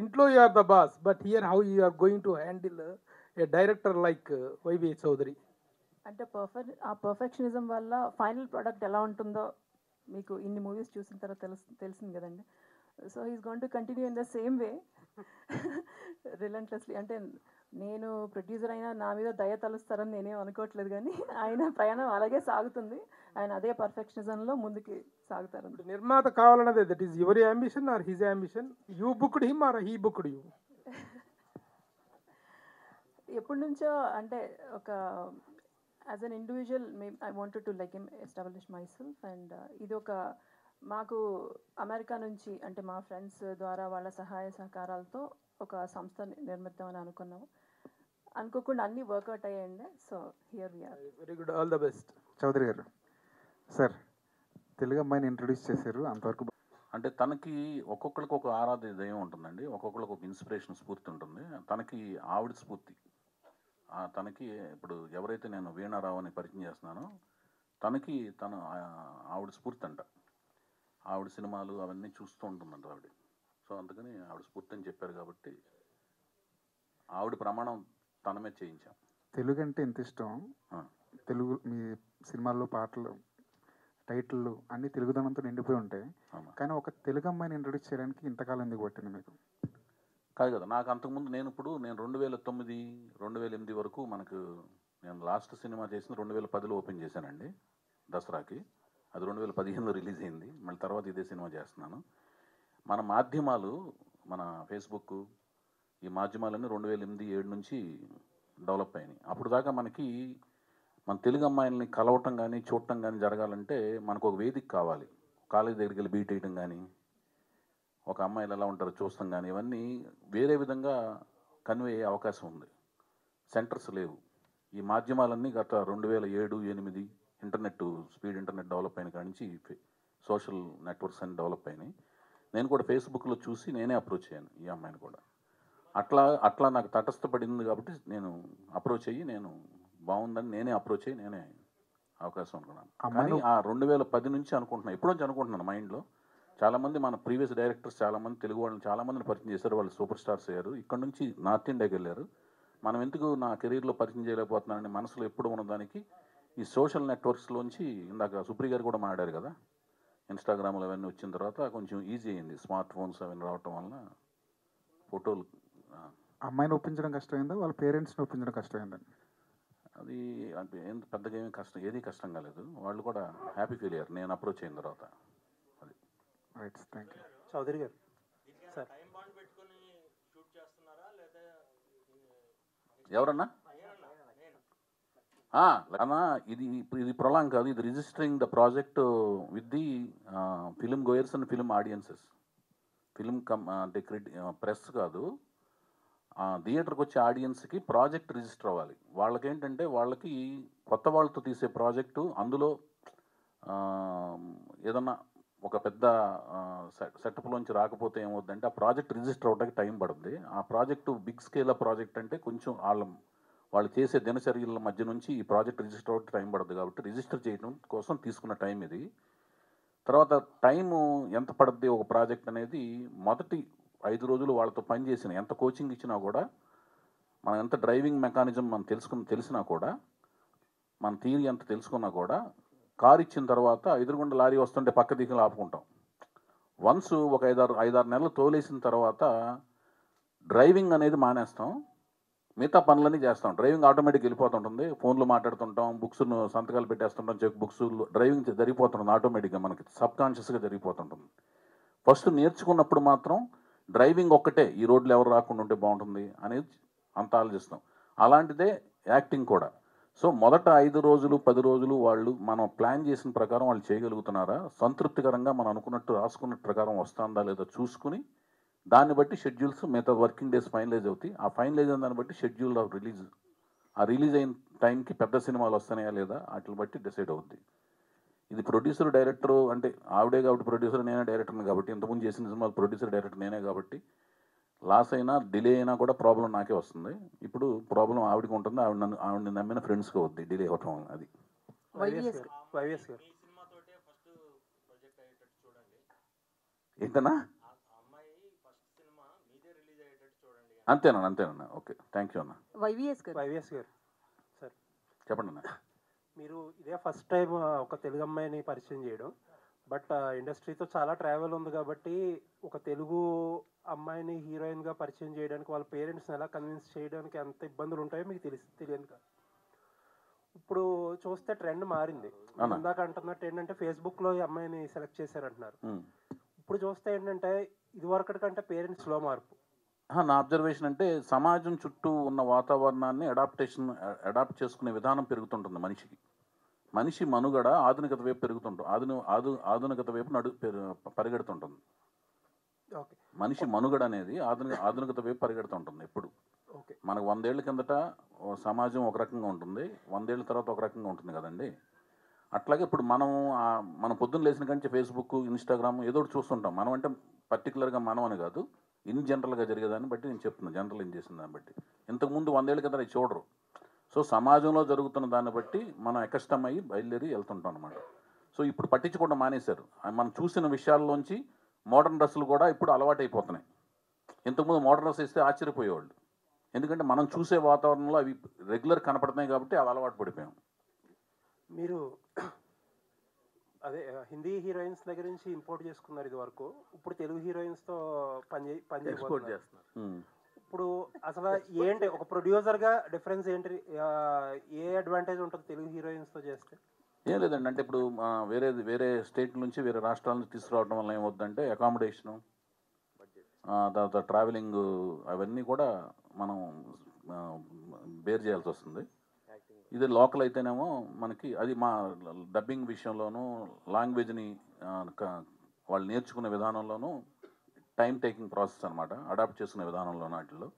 ఇంట్లో you are the boss, but here how you are going to handle a director like YV Chowdary? అంటే ఆ perfectionism వల్ల final product ఎలా ఉంటుందో మీకు ఇన్ని మూవీస్ చూసిన తర్వాత తెలిసింది కదండి. So he's gonna continue in the same way relentlessly. అంటే నేను ప్రొడ్యూసర్ అయినా నా మీద దయ తలుస్తారని నేనేం అనుకోవట్లేదు, కానీ ఆయన ప్రయాణం అలాగే సాగుతుంది. ఆయన అదే పర్ఫెక్షనిజంలో ముందుకి సాగుతారు. ఇప్పుడు నిర్మాత కావాలన్నదే, that is your ambition or his ambition? You booked him or he booked you? ఎప్పటి నుంచో అంటే ఒక as an individual I wanted to like establish myself. And ఇది ఒక మాకు అమెరికా నుంచి అంటే మా ఫ్రెండ్స్ ద్వారా వాళ్ళ సహాయ సహకారాలతో ఒక సంస్థ నిర్మిద్దామని అనుకున్నాము. అనుకోకుండా అన్నీ వర్కౌట్ అయ్యాయండి. So here we are. Very good, all the best. Chowdary garu sir, Telugu అమ్మాయిని ఇంట్రొడ్యూస్ చేశారు, అంతవరకు అంటే తనకి ఒక్కొక్కరికి ఒక ఆరాధ్య దైవం ఉంటుందండి, ఒక్కొక్కరికి ఒక ఇన్స్పిరేషన్ స్ఫూర్తి ఉంటుంది. తనకి ఆవిడ స్ఫూర్తి. తనకి ఇప్పుడు ఎవరైతే నేను వీణారావు అని పరిచయం చేస్తున్నానో తనకి ఆవిడ స్ఫూర్తి అంట. ఆవిడ సినిమాలు అవన్నీ చూస్తూ ఉంటుందంట ఆవిడ. సో అందుకని ఆవిడ స్ఫూర్తి అని చెప్పారు కాబట్టి ఆవిడ ప్రమాణం తన మీద చేయించాం. తెలుగు అంటే ఎంత ఇష్టం, తెలుగు మీ సినిమాల్లో పాటలు టైటిళ్ళు అన్నీ తెలుగుదనంతో నిండిపోయి ఉంటాయి. కానీ ఒక తెలుగు అమ్మాయిని ఇంట్రొడ్యూస్ చేయడానికి ఇంతకాలం ఎందుకు పట్టింది మీకు? కాదు కదా, నాకు అంతకుముందు నేను 2009, 2008 వరకు నేను లాస్ట్ సినిమా చేసిన 2010లో ఓపెన్ చేశానండి దసరాకి. అది 2015లో రిలీజ్ అయింది. మళ్ళీ తర్వాత ఇదే సినిమా చేస్తున్నాను. మన మాధ్యమాలు, మన ఫేస్బుక్, ఈ మాధ్యమాలన్నీ 2008-7 నుంచి డెవలప్ అయినాయి. అప్పుడు దాకా మన తెలుగు అమ్మాయిల్ని కలవటం కానీ చూడటం కానీ జరగాలంటే మనకు ఒక వేదిక కావాలి. కాలేజ్ దగ్గరికి వెళ్ళి బీట్ వేయటం కానీ, ఒక అమ్మాయిలు ఎలా ఉంటారో చూస్తాం కానీ, ఇవన్నీ వేరే విధంగా కన్వే అయ్యే అవకాశం ఉంది. సెంటర్స్ లేవు. ఈ మాధ్యమాలన్నీ గత 2007-8 స్పీడ్ ఇంటర్నెట్ డెవలప్ అయిన కాడి నుంచి సోషల్ నెట్వర్క్స్ అన్ని డెవలప్ అయినాయి. నేను కూడా ఫేస్బుక్లో చూసి నేనే అప్రోచ్ అయ్యాను ఈ అమ్మాయిని కూడా. అట్లా నాకు తటస్థపడింది కాబట్టి నేను అప్రోచ్ అయ్యి, నేను బాగుందని నేనే అప్రోచ్ అయ్యి నేనే అవకాశం అనుకున్నాను. కానీ ఆ 2010 నుంచి అనుకుంటున్నాను, ఎప్పటి నుంచి అనుకుంటున్నాను మైండ్లో. చాలామంది మన ప్రీవియస్ డైరెక్టర్స్ చాలామంది తెలుగు వాళ్ళని చాలామందిని పరిచయం చేశారు, వాళ్ళు సూపర్ స్టార్స్ అయ్యారు. ఇక్కడ నుంచి నార్త్ ఇండియాకి వెళ్ళారు. మనం ఎందుకు నా కెరీర్లో పరిచయం చేయలేకపోతున్నానని మనసులో ఎప్పుడు ఉన్నదానికి ఈ సోషల్ నెట్వర్క్స్లోంచి, ఇందాక సుప్రియ గారు కూడా మాట్లాడారు కదా, ఇన్స్టాగ్రామ్లో అవన్నీ వచ్చిన తర్వాత కొంచెం ఈజీ అయింది. స్మార్ట్ ఫోన్స్ అవన్నీ రావటం వలన ఫోటోలు. అమ్మాయిని ఒప్పించడం కష్టమైందా, వాళ్ళ పేరెంట్స్ని ఒప్పించడం కష్టమైందండి? అది అంటే పెద్దగా ఏమీ ఏది కష్టం కాలేదు. వాళ్ళు కూడా హ్యాపీ ఫీల్ అయ్యారు నేను అప్రోచ్ అయిన తర్వాత. అది right, thank you. Chowdary garu sir, ఎవరన్నా అన్నా, ఇది ప్రొలాంగ్ కాదు, ఇది registering the project with the film goers and film audiences. అంటే ప్రెస్ కాదు, థియేటర్కి వచ్చే ఆడియన్స్కి ప్రాజెక్ట్ రిజిస్టర్ అవ్వాలి. వాళ్ళకి కొత్త వాళ్ళతో తీసే ప్రాజెక్టు, అందులో ఏదన్నా ఒక పెద్ద సెటప్లోంచి రాకపోతే ఏమవుతుందంటే ఆ ప్రాజెక్ట్ రిజిస్టర్ అవ్వడానికి టైం పడుతుంది. ఆ ప్రాజెక్టు బిగ్ స్కేల్ ప్రాజెక్ట్ అంటే కొంచెం వాళ్ళు చేసే దినచర్యల మధ్య నుంచి ఈ ప్రాజెక్ట్ రిజిస్టర్ అవ్వడానికి టైం పడుతుంది. కాబట్టి రిజిస్టర్ చేయడం కోసం తీసుకున్న టైం ఇది. తర్వాత టైము ఎంత పడుద్ది ఒక ప్రాజెక్ట్ అనేది, మొదటి 5 రోజులు వాళ్ళతో పనిచేసిన ఎంత కోచింగ్ ఇచ్చినా కూడా, మనం ఎంత డ్రైవింగ్ మెకానిజం మనం తెలిసినా కూడా, మన థియరీ ఎంత తెలుసుకున్నా కూడా, కారు ఇచ్చిన తర్వాత ఎదురుగుండా లారీ వస్తుంటే పక్క దిక్కులు ఆపుకుంటాం. వన్స్ ఒక 5-6 నెలలు తోలేసిన తర్వాత డ్రైవింగ్ అనేది మానేస్తాం, మిగతా పనులన్నీ చేస్తాం. డ్రైవింగ్ ఆటోమేటిక్ వెళ్ళిపోతుంటుంది, ఫోన్లో మాట్లాడుతుంటాం, బుక్స్ను సంతకాలు పెట్టేస్తుంటాం, చెక్ బుక్స్, డ్రైవింగ్ జరిగిపోతుంటుంది ఆటోమేటిక్గా, మనకి సబ్కాన్షియస్గా జరిగిపోతుంటుంది. ఫస్ట్ నేర్చుకున్నప్పుడు మాత్రం డ్రైవింగ్ ఒక్కటే, ఈ రోడ్లు ఎవరు రాకుండా ఉంటే బాగుంటుంది అనేది అంత ఆలోచిస్తాం. అలాంటిదే యాక్టింగ్ కూడా. సో మొదట 5 రోజులు 10 రోజులు వాళ్ళు మనం ప్లాన్ చేసిన ప్రకారం వాళ్ళు చేయగలుగుతున్నారా, సంతృప్తికరంగా మనం అనుకున్నట్టు రాసుకున్న ప్రకారం వస్తుందా లేదా చూసుకుని, దాన్ని బట్టి షెడ్యూల్స్ మిగతా వర్కింగ్ డేస్ ఫైనలైజ్ అవుతాయి. ఆ ఫైనలైజ్ అయిన దాన్ని బట్టి షెడ్యూల్ ఆఫ్ రిలీజ్, ఆ రిలీజ్ అయిన టైంకి పెద్ద సినిమాలు వస్తున్నాయా లేదా వాటిని బట్టి డిసైడ్ అవుద్ది. ఇది ప్రొడ్యూసర్ డైరెక్టర్ అంటే ఆవిడే కాబట్టి ప్రొడ్యూసర్, నేనే డైరెక్టర్ని కాబట్టి, ఇంతకుముందు చేసిన సినిమాలు ప్రొడ్యూసర్ డైరెక్టర్ నేనే కాబట్టి, లాస్ అయినా డిలే అయినా కూడా ప్రాబ్లం నాకే వస్తుంది. ఇప్పుడు ప్రాబ్లం ఆవిడకి ఉంటుంది, ఆవిడని నమ్మిన ఫ్రెండ్స్కి అవుద్ది డిలే అవ్వటం. అది ఏంటన్నా అంతేనా ఓకే, థ్యాంక్ యూ అన్న. వైవిఎస్ గారు. వైవిఎస్ గారు సార్, చెప్పండి అన్న. మీరు ఇదే ఫస్ట్ టైం ఒక తెలుగు అమ్మాయిని పరిచయం చేయడం, బట్ ఇండస్ట్రీతో చాలా ట్రావెల్ ఉంది కాబట్టి ఒక తెలుగు అమ్మాయిని హీరోయిన్గా పరిచయం చేయడానికి వాళ్ళ పేరెంట్స్ని ఎలా కన్విన్స్ చేయడానికి ఎంత ఇబ్బందులు ఉంటాయో మీకు తెలియదు కాదు. ఇప్పుడు చూస్తే ట్రెండ్ మారింది. ఇందాక అంటున్నట్టు ఏంటంటే ఫేస్బుక్లో ఈ అమ్మాయిని సెలెక్ట్ చేశారంటున్నారు. ఇప్పుడు చూస్తే ఏంటంటే ఇదివరకటి కంటే పేరెంట్స్లో మార్పు. నా అబ్జర్వేషన్ అంటే సమాజం చుట్టూ ఉన్న వాతావరణాన్ని అడాప్ట్ చేసుకునే విధానం పెరుగుతుంటుంది మనిషికి. మనిషి మనుగడ ఆధునికత వైపు పెరుగుతుంటుంది, ఆధునికత వైపు పరిగెడుతుంటుంది. మనిషి మనుగడ అనేది ఆధునికత వైపు పరిగెడుతుంటుంది ఎప్పుడు. మనకు 100 ఏళ్ళ కిందట సమాజం ఒక రకంగా ఉంటుంది, 100 ఏళ్ళ తర్వాత ఒక రకంగా ఉంటుంది కదండి. అట్లాగే ఇప్పుడు మనం పొద్దున్న లేచిన కంటే ఫేస్బుక్, ఇన్స్టాగ్రామ్ ఏదో ఒకటి చూస్తుంటాం. మనం అంటే పర్టికులర్గా మనం అని కాదు, ఇన్ జనరల్గా జరిగేదాన్ని బట్టి నేను చెప్తున్నాను, జనరల్ చేసిన దాన్ని బట్టి. ఇంతకుముందు 100 ఏళ్ళ కింద అది చూడరు. సో సమాజంలో జరుగుతున్న దాన్ని బట్టి మనం ఎకష్టం అయ్యి బయలుదేరి వెళ్తుంటాం అనమాట. సో ఇప్పుడు పట్టించుకోవడం మానేశారు. మనం చూసిన విషయాల్లోంచి మోడర్న్ డ్రెస్సులు కూడా ఇప్పుడు అలవాటు అయిపోతున్నాయి. ఇంతకుముందు మోడర్న్ డ్రెస్ వేస్తే ఆశ్చర్యపోయేవాళ్ళు, ఎందుకంటే మనం చూసే వాతావరణంలో అవి రెగ్యులర్ కనపడుతున్నాయి కాబట్టి అవి అలవాటు పడిపోయాం. మీరు అదే హిందీ హీరోయిన్స్ దగ్గర నుంచి ఇంపోర్ట్ చేసుకున్నారు ఇది వరకు, ఇప్పుడు తెలుగు హీరోయిన్స్తో పని చేస్తున్నారు. ఇప్పుడు అసలు ఏంటి ఒక ప్రొడ్యూసర్గా డిఫరెన్స్ ఏంటి, ఏ అడ్వాంటేజ్ ఉంటుంది తెలుగు హీరోయిన్స్తో చేస్తే? ఏం లేదండి, అంటే ఇప్పుడు వేరే స్టేట్ నుంచి వేరే రాష్ట్రాల నుంచి తీసుకురావడం వల్ల ఏమవుతుందంటే అకామిడేషను, తర్వాత ట్రావెలింగ్ అవన్నీ కూడా మనం బేర్ చేయాల్సి వస్తుంది. ఇది లోకల్ అయితేనేమో మనకి అది మా డబ్బింగ్ విషయంలోనూ లాంగ్వేజ్ని వాళ్ళు నేర్చుకునే విధానంలోనూ టైం టేకింగ్ ప్రాసెస్ అనమాట, అడాప్ట్ చేసుకునే విధానంలోనూ వాటిల్లో.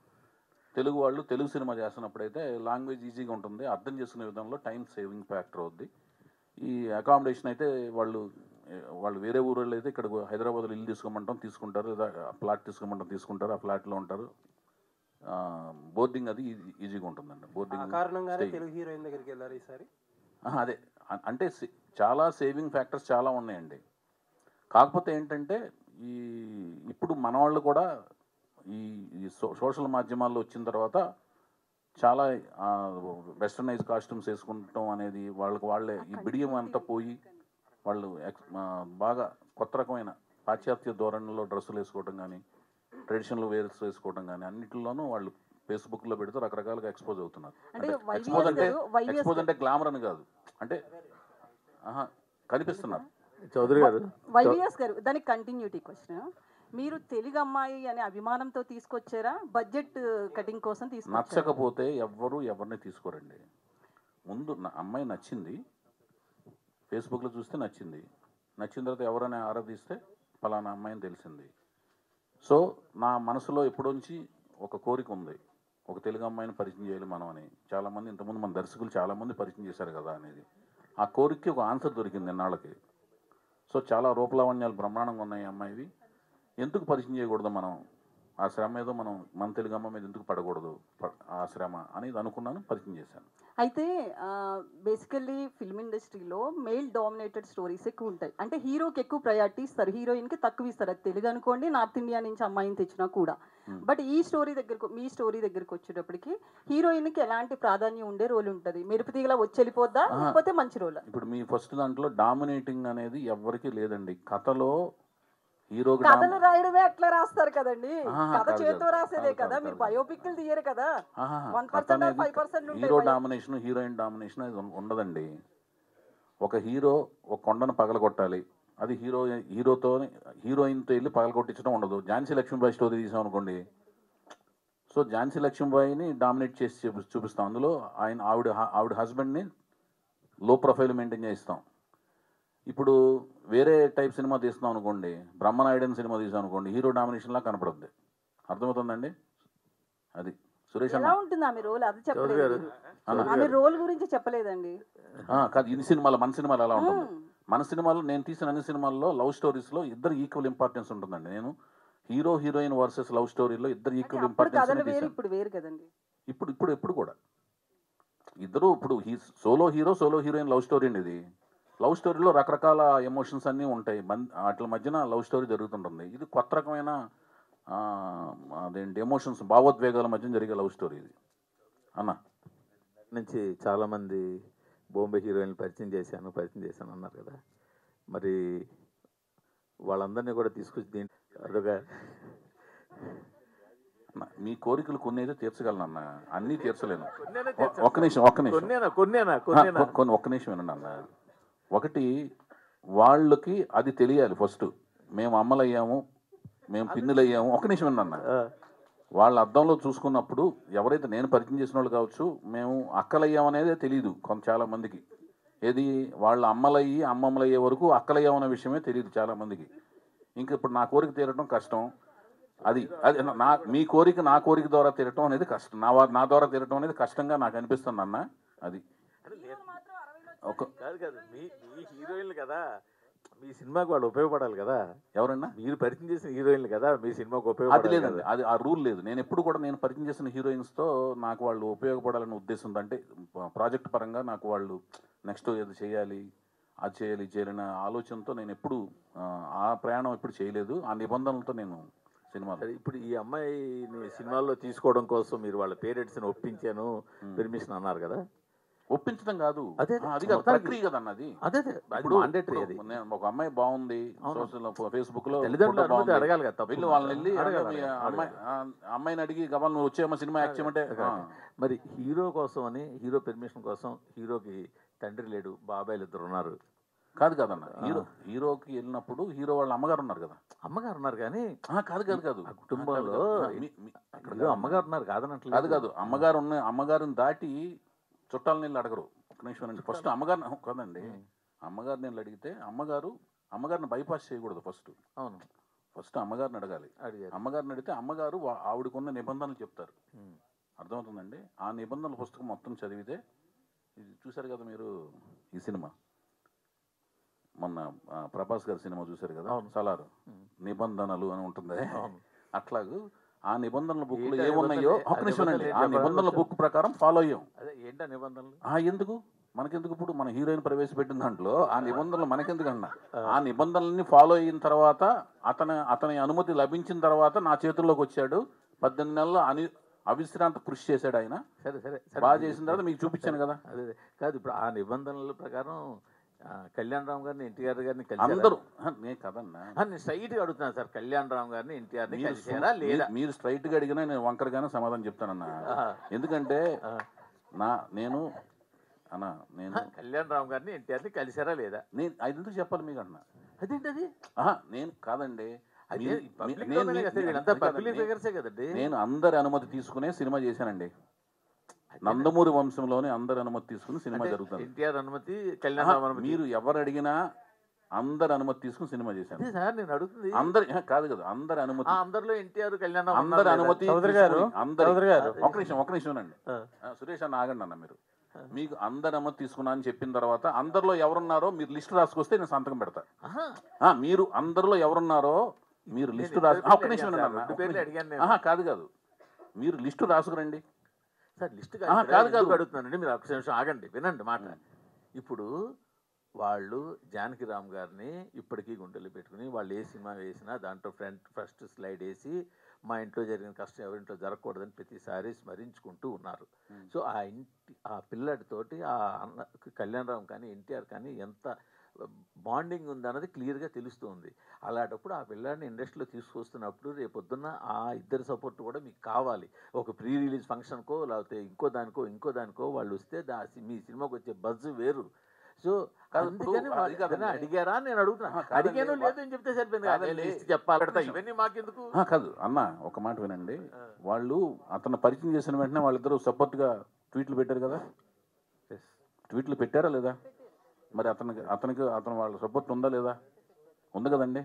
తెలుగు వాళ్ళు తెలుగు సినిమా చేస్తున్నప్పుడైతే లాంగ్వేజ్ ఈజీగా ఉంటుంది, అర్థం చేసుకునే విధానంలో టైం సేవింగ్ ఫ్యాక్టర్ అవుద్ది. ఈ అకామిడేషన్ అయితే వాళ్ళు వేరే ఊళ్ళో అయితే ఇక్కడ హైదరాబాద్లో ఇల్లు తీసుకోమంటాం తీసుకుంటారు, లేదా ఫ్లాట్ తీసుకోమంటాం తీసుకుంటారు, ఆ ఫ్లాట్లో ఉంటారు. బోర్డింగ్ అది ఈజీగా ఉంటుందండి. బోర్డింగ్ కారణంగానే తెలుగు హీరోయిన్ దగ్గరికి వెళ్ళారు ఈసారి. అదే అంటే చాలా సేవింగ్ ఫ్యాక్టర్స్ చాలా ఉన్నాయండి. కాకపోతే ఏంటంటే ఇప్పుడు మన వాళ్ళు కూడా ఈ సోషల్ మాధ్యమాల్లో వచ్చిన తర్వాత చాలా వెస్టర్నైజ్ కాస్ట్యూమ్స్ వేసుకుంటాం అనేది వాళ్ళే ఈ బిడియం అంతా పోయి వాళ్ళు బాగా కొత్త రకమైన పాశ్చాత్య ధోరణిలో డ్రెస్సులు వేసుకోవడం కానీ, ట్రెడిషనల్ వేర్స్ వేసుకోవడం కానీ అన్నింటిలోనూ వాళ్ళు ఫేస్బుక్లో పెడితే రకరకాలుగా ఎక్స్పోజ్ అవుతున్నారు. ఎక్స్పోజ్ అంటే గ్లామర్ అని కాదు, అంటే కనిపిస్తున్నారు. చౌదరి గారు, వైవిఎస్ గారు, దానికి కంటిన్యూటీ క్వశ్చన్. మీరు తెలుగు అమ్మాయి అనే అభిమానంతో తీసుకొచ్చారా, బడ్జెట్ కటింగ్ కోసం తీసుకొచ్చారా? నచ్చకపోతే ఎవరిని తీసుకోరండి. ముందు అమ్మాయి నచ్చింది, ఫేస్బుక్లో చూస్తే నచ్చిన తర్వాత ఎవరైనా ఆరాధిస్తే ఫలానా అమ్మాయిని తెలిసింది. సో నా మనసులో ఎప్పుడొంచి ఒక కోరిక ఉంది, ఒక తెలుగు అమ్మాయిని పరిచయం చేయాలి మనం అని. చాలామంది ఇంతకుముందు మన దర్శకులు చాలామంది పరిచయం చేశారు కదా అనేది, ఆ కోరికకి ఒక ఆన్సర్ దొరికింది ఇన్నాళ్ళకి. సో చాలా రూపలావణ్యాలు బ్రహ్మాండంగా ఉన్నాయి అమ్మాయివి, ఎందుకు పరిచయం చేయకూడదు మనం, ఆ శ్రమ ఏదో మన తెలుగు అమ్మాయి మీద ఎందుకు పడకూడదు ఆ శ్రమ అనేది అనుకున్నాను, పరిచయం చేశాను. అయితే బేసికల్లీ ఫిల్మ్ ఇండస్ట్రీలో మేల్ డామినేటెడ్ స్టోరీస్ ఎక్కువ ఉంటాయి. అంటే హీరోకి ఎక్కువ ప్రయారిటీ ఇస్తారు, హీరోయిన్కి తక్కువ ఇస్తారు. అది తెలుగు అనుకోండి, నార్త్ ఇండియా నుంచి అమ్మాయిని తెచ్చినా కూడా. బట్ మీ స్టోరీ దగ్గరకు వచ్చేటప్పటికి హీరోయిన్కి ఎలాంటి ప్రాధాన్యం ఉండే రోల్ ఉంటుంది? మెరుపు తీగలా వచ్చి వెళ్ళిపోద్దా, లేకపోతే మంచి రోల్? ఇప్పుడు మీ ఫస్ట్ దాంట్లో డామినేటింగ్ అనేది ఎవరికి లేదండి. కథలో హీరో కథలు రాయడమే అట్లా రాస్తారు కదండి, కథ చేతితో రాసేదే కదా, మీరు బయోపిక్లు తీయరు కదా. 1% 5% హీరో డామినేషన్, హీరోయిన్ డామినేషన్ అది ఉండదండి. ఒక హీరో ఒక కొండను పగలగొట్టాలి, అది హీరోయిన్తో వెళ్ళి పగలగొట్టించడం ఉండదు. ఝాన్సీ లక్ష్మీబాయి స్టోరీ తీసాం అనుకోండి, సో ఝాన్సీ లక్ష్మీబాయిని డామినేట్ చేసి చూపిస్తాం. అందులో ఆవిడ హస్బెండ్ని లో ప్రొఫైల్ మెయింటైన్ చేయిస్తాం. ఇప్పుడు వేరే టైప్ సినిమా తీస్తున్నాం అనుకోండి, బ్రహ్మనాయుడు సినిమా తీసాం అనుకోండి, హీరో డామినేషన్లా కనపడుద్ది. అర్థమవుతుందండి? అది సురేష్ ఎలా ఉంటుంది ఆమె రోల్, అది చెప్పలేదు. ఆమె రోల్ గురించి చెప్పలేదండి. కాదు, ఇన్ని సినిమాలు మన సినిమాలు ఎలా ఉంటుంది, మన సినిమాలో నేను తీసిన అన్ని సినిమాల్లో లవ్ స్టోరీస్లో ఇద్దరు ఈక్వల్ ఇంపార్టెన్స్ ఉంటుందండి. నేను హీరోయిన్ వర్సెస్ లవ్ స్టోరీలో ఇద్దరు ఈక్వల్ ఇంపార్టెన్స్. ఇప్పుడు వేరు కదండి, ఇప్పుడు కూడా ఇద్దరు, ఇప్పుడు సోలో హీరోయిన్ లవ్ స్టోరీ అండి. ఇది లవ్ స్టోరీలో రకరకాల ఎమోషన్స్ అన్నీ ఉంటాయి, వాటి మధ్యన లవ్ స్టోరీ జరుగుతుంటుంది. ఇది కొత్త రకమైన అదేంటి ఎమోషన్స్, భావోద్వేగాల మధ్య జరిగే లవ్ స్టోరీ ఇది అన్న. నుంచి చాలామంది బాంబే హీరోయిన్లు పరిచయం చేశాను అన్నారు కదా, మరి వాళ్ళందరినీ కూడా తీసుకొచ్చి దీంట్లో అదొక మీ కోరికలు కొన్ని అయితే తీర్చగలను అన్న, అన్నీ తీర్చలేను. ఒక్క నిమిషం ఒక్క నిమిషం వినండి అన్న. ఒకటి, వాళ్ళకి అది తెలియాలి ఫస్ట్, మేము అమ్మలయ్యాము, మేము పిన్నులయ్యాము. ఒక్క నిమిషం వినండి అన్న. వాళ్ళ అద్దంలో చూసుకున్నప్పుడు ఎవరైతే నేను పరిచయం చేసిన వాళ్ళు కావచ్చు, మేము అక్కలయ్యామనేదే తెలియదు చాలా మందికి. ఏది వాళ్ళ అమ్మలయ్యి అమ్మమ్మలు అయ్యే వరకు అక్కలయ్యామనే విషయమే తెలియదు చాలా మందికి. ఇంకా ఇప్పుడు నా కోరిక తీరటం కష్టం. అది అది మీ కోరిక నా కోరిక ద్వారా తీరటం అనేది కష్టం, నా ద్వారా తీరటం అనేది కష్టంగా నాకు అనిపిస్తుంది అన్న. అది కాదు మీ హీరోయిన్లు కదా, మీ సినిమాకి వాళ్ళు ఉపయోగపడాలి కదా. ఎవరన్నా మీరు పరిచయం చేసిన హీరోయిన్లు కదా మీ సినిమాకి అది ఉపయోగపడాలి. లేదండి, అది ఆ రూల్ లేదు. నేను ఎప్పుడు కూడా నేను పరిచయం చేసిన హీరోయిన్స్తో నాకు వాళ్ళు ఉపయోగపడాలనే ఉద్దేశంతో, అంటే ప్రాజెక్ట్ పరంగా నాకు వాళ్ళు నెక్స్ట్ ఏది చేయాలి, అది చేయాలి చేయాలనే ఆలోచనతో నేను ఎప్పుడు ఆ ప్రయాణం ఎప్పుడు చేయలేదు. ఆ నిబంధనలతో నేను సినిమాలో. ఇప్పుడు ఈ అమ్మాయిని సినిమాల్లో తీసుకోవడం కోసం మీరు వాళ్ళ పేరెంట్స్ని ఒప్పించాను, పర్మిషన్ అన్నారు కదా. ఒప్పించడం కాదు, అదే అది కాదు ప్రక్రియ కదన్న. అది అదే ఇప్పుడు మాండేటరీ. అది నేను ఒక అమ్మాయి బాగుంది, ఫేస్బుక్ లో తల్లిదండ్రులు అడగాలి కదా, వెళ్ళి వాళ్ళని వెళ్ళి అమ్మాయిని అడిగి గబాల్ నువ్వు వచ్చేయమ్మా సినిమా యాక్ట్ చేయమంటే. మరి హీరో కోసం అని, హీరో పర్మిషన్ కోసం హీరోకి తండ్రి లేడు, బాబాయిలు ఇద్దరు ఉన్నారు. కాదు కాదన్న, హీరోకి వెళ్ళినప్పుడు హీరో వాళ్ళ అమ్మగారు ఉన్నారు కదా. అమ్మగారు ఉన్నారు కానీ కాదు ఆ కుటుంబంలో అమ్మగారు ఉన్నారు కాదనట్లు. కాదు అమ్మగారిని దాటి చుట్టాల నీళ్ళు అడగరు. ఒక నిమిషం అండి, ఫస్ట్ అమ్మగారిని కదండి, అమ్మగారిని నీళ్ళు అడిగితే అమ్మగారిని బైపాస్ చేయకూడదు. అవును, ఫస్ట్ అమ్మగారిని అడగాలి. అమ్మగారిని అడిగితే అమ్మగారు ఆవిడకున్న నిబంధనలు చెప్తారు. అర్థమవుతుందండి. ఆ నిబంధనల పుస్తకం మొత్తం చదివితే, ఇది చూశారు కదా మీరు ఈ సినిమా, మొన్న ప్రభాస్ గారి సినిమా చూశారు కదా సలారు, నిబంధనలు అని ఉంటుంది. అట్లాగూ ఆ నిబంధనల బుక్ లో ఏమున్నాయో ఒక నిమిషం అండి, ఆ నిబంధనల బుక్ ప్రకారం ఫాలో అయ్యాం. ఏంటా నిబంధనలు? ఎందుకు మనకెందుకు, ఇప్పుడు మన హీరోయిన్ ప్రవేశపెట్టిన దాంట్లో ఆ నిబంధనలు మనకెందుకన్నా, ఆ నిబంధనల్ని ఫాలో అయిన తర్వాత అతని అనుమతి లభించిన తర్వాత నా చేతుల్లోకి వచ్చాడు. 18 నెలలు అవిశ్రాంత కృషి చేశాడు ఆయన. సరే బాగా చేసిన తర్వాత మీకు చూపించాను కదా. అదే కాదు, ఇప్పుడు ఆ నిబంధనల ప్రకారం కళ్యాణ్ రామ్ గారిని, ఎన్టీఆర్ గారిని అందరూ, నేను కదన్నా, నేను స్ట్రైట్ గా అడుగుతున్నాను సార్, కళ్యాణ్ రామ్ గారిని ఎన్టీఆర్ని కలిసారా లేదా? మీరు స్ట్రైట్ గా అడిగినా నేను వంకరగానే సమాధానం చెప్తానన్నా. ఎందుకంటే నేను కళ్యాణ్ రామ్ గారిని ఎన్టీఆర్ని కలిసారా లేదా నేను అది ఎందుకు చెప్పాలి మీకు అన్నా. అదేంటది? నేను కాదండి, కదండి. నేను అందరి అనుమతి తీసుకునే సినిమా చేశానండి. నందమూరి వంశంలోనే అందరి అనుమతి తీసుకుని సినిమా జరుగుతుంది. ఎన్టీఆర్ అనుమతి, కళ్యాణ్ రామ్ అనుమతి, మీరు ఎవరు అడిగినా అందరి అనుమతి తీసుకుని సినిమా చేశాను సార్. నేను అడుగుతుంది అందరి కాదు కదా, అందరి అనుమతి, అందరిలో ఎన్టీఆర్, కళ్యాణ్ రామ్ అందరి అనుమతి. ఒక నిమిషం అండి సురేష్ అన్న, ఆగండి అన్న. మీకు అందరి అనుమతి తీసుకున్నా అని చెప్పిన తర్వాత అందరిలో ఎవరున్నారో మీరు లిస్టు రాసుకొస్తే నేను సంతకం పెడతా. మీరు అందరిలో ఎవరున్నారో మీరు లిస్టు రాసు. ఒక్క నిమిషం కాదు, మీరు లిస్టు రాసుకురండి సార్. లిస్టు కాదు అడుగుతున్నానండి, మీరు ఒక్క నిమిషం ఆగండి, వినండి మాట. ఇప్పుడు వాళ్ళు జానకిరామ్ గారిని ఇప్పటికీ గుండెలు పెట్టుకుని, వాళ్ళు ఏ సినిమా వేసినా దాంట్లో ఫస్ట్ స్లైడ్ వేసి మా ఇంట్లో జరిగిన కష్టం ఎవరింట్లో జరగకూడదని ప్రతిసారి స్మరించుకుంటూ ఉన్నారు. సో ఆ పిల్లడితోటి కళ్యాణ్ రామ్ కానీ ఎన్టీఆర్ కానీ ఎంత బాండింగ్ ఉందన్నది క్లియర్గా తెలుస్తుంది. అలాంటప్పుడు ఆ పిల్లాడిని ఇండస్ట్రీలో తీసుకొస్తున్నప్పుడు రేపొద్దున్న ఆ ఇద్దరి సపోర్ట్ కూడా మీకు కావాలి. ఒక ప్రీ రిలీజ్ ఫంక్షన్కో లేకపోతే ఇంకో దానికో వాళ్ళు వస్తే మీ సినిమాకి వచ్చే బజ్ వేరు. సో అడిగారా నేను అడుగుతున్నా, అడిగాను లేదు అని చెప్తే సరిపోయింది, చెప్పాలి ఇవన్నీ మాకెందుకు. కాదు అన్న, ఒక మాట వినండి. వాళ్ళు అతను పరిచయం చేసిన వెంటనే వాళ్ళిద్దరూ సపోర్ట్గా ట్వీట్లు పెట్టారు కదా. ట్వీట్లు పెట్టారా లేదా? మరి అతను వాళ్ళ సపోర్ట్ ఉందా లేదా? ఉంది కదండి.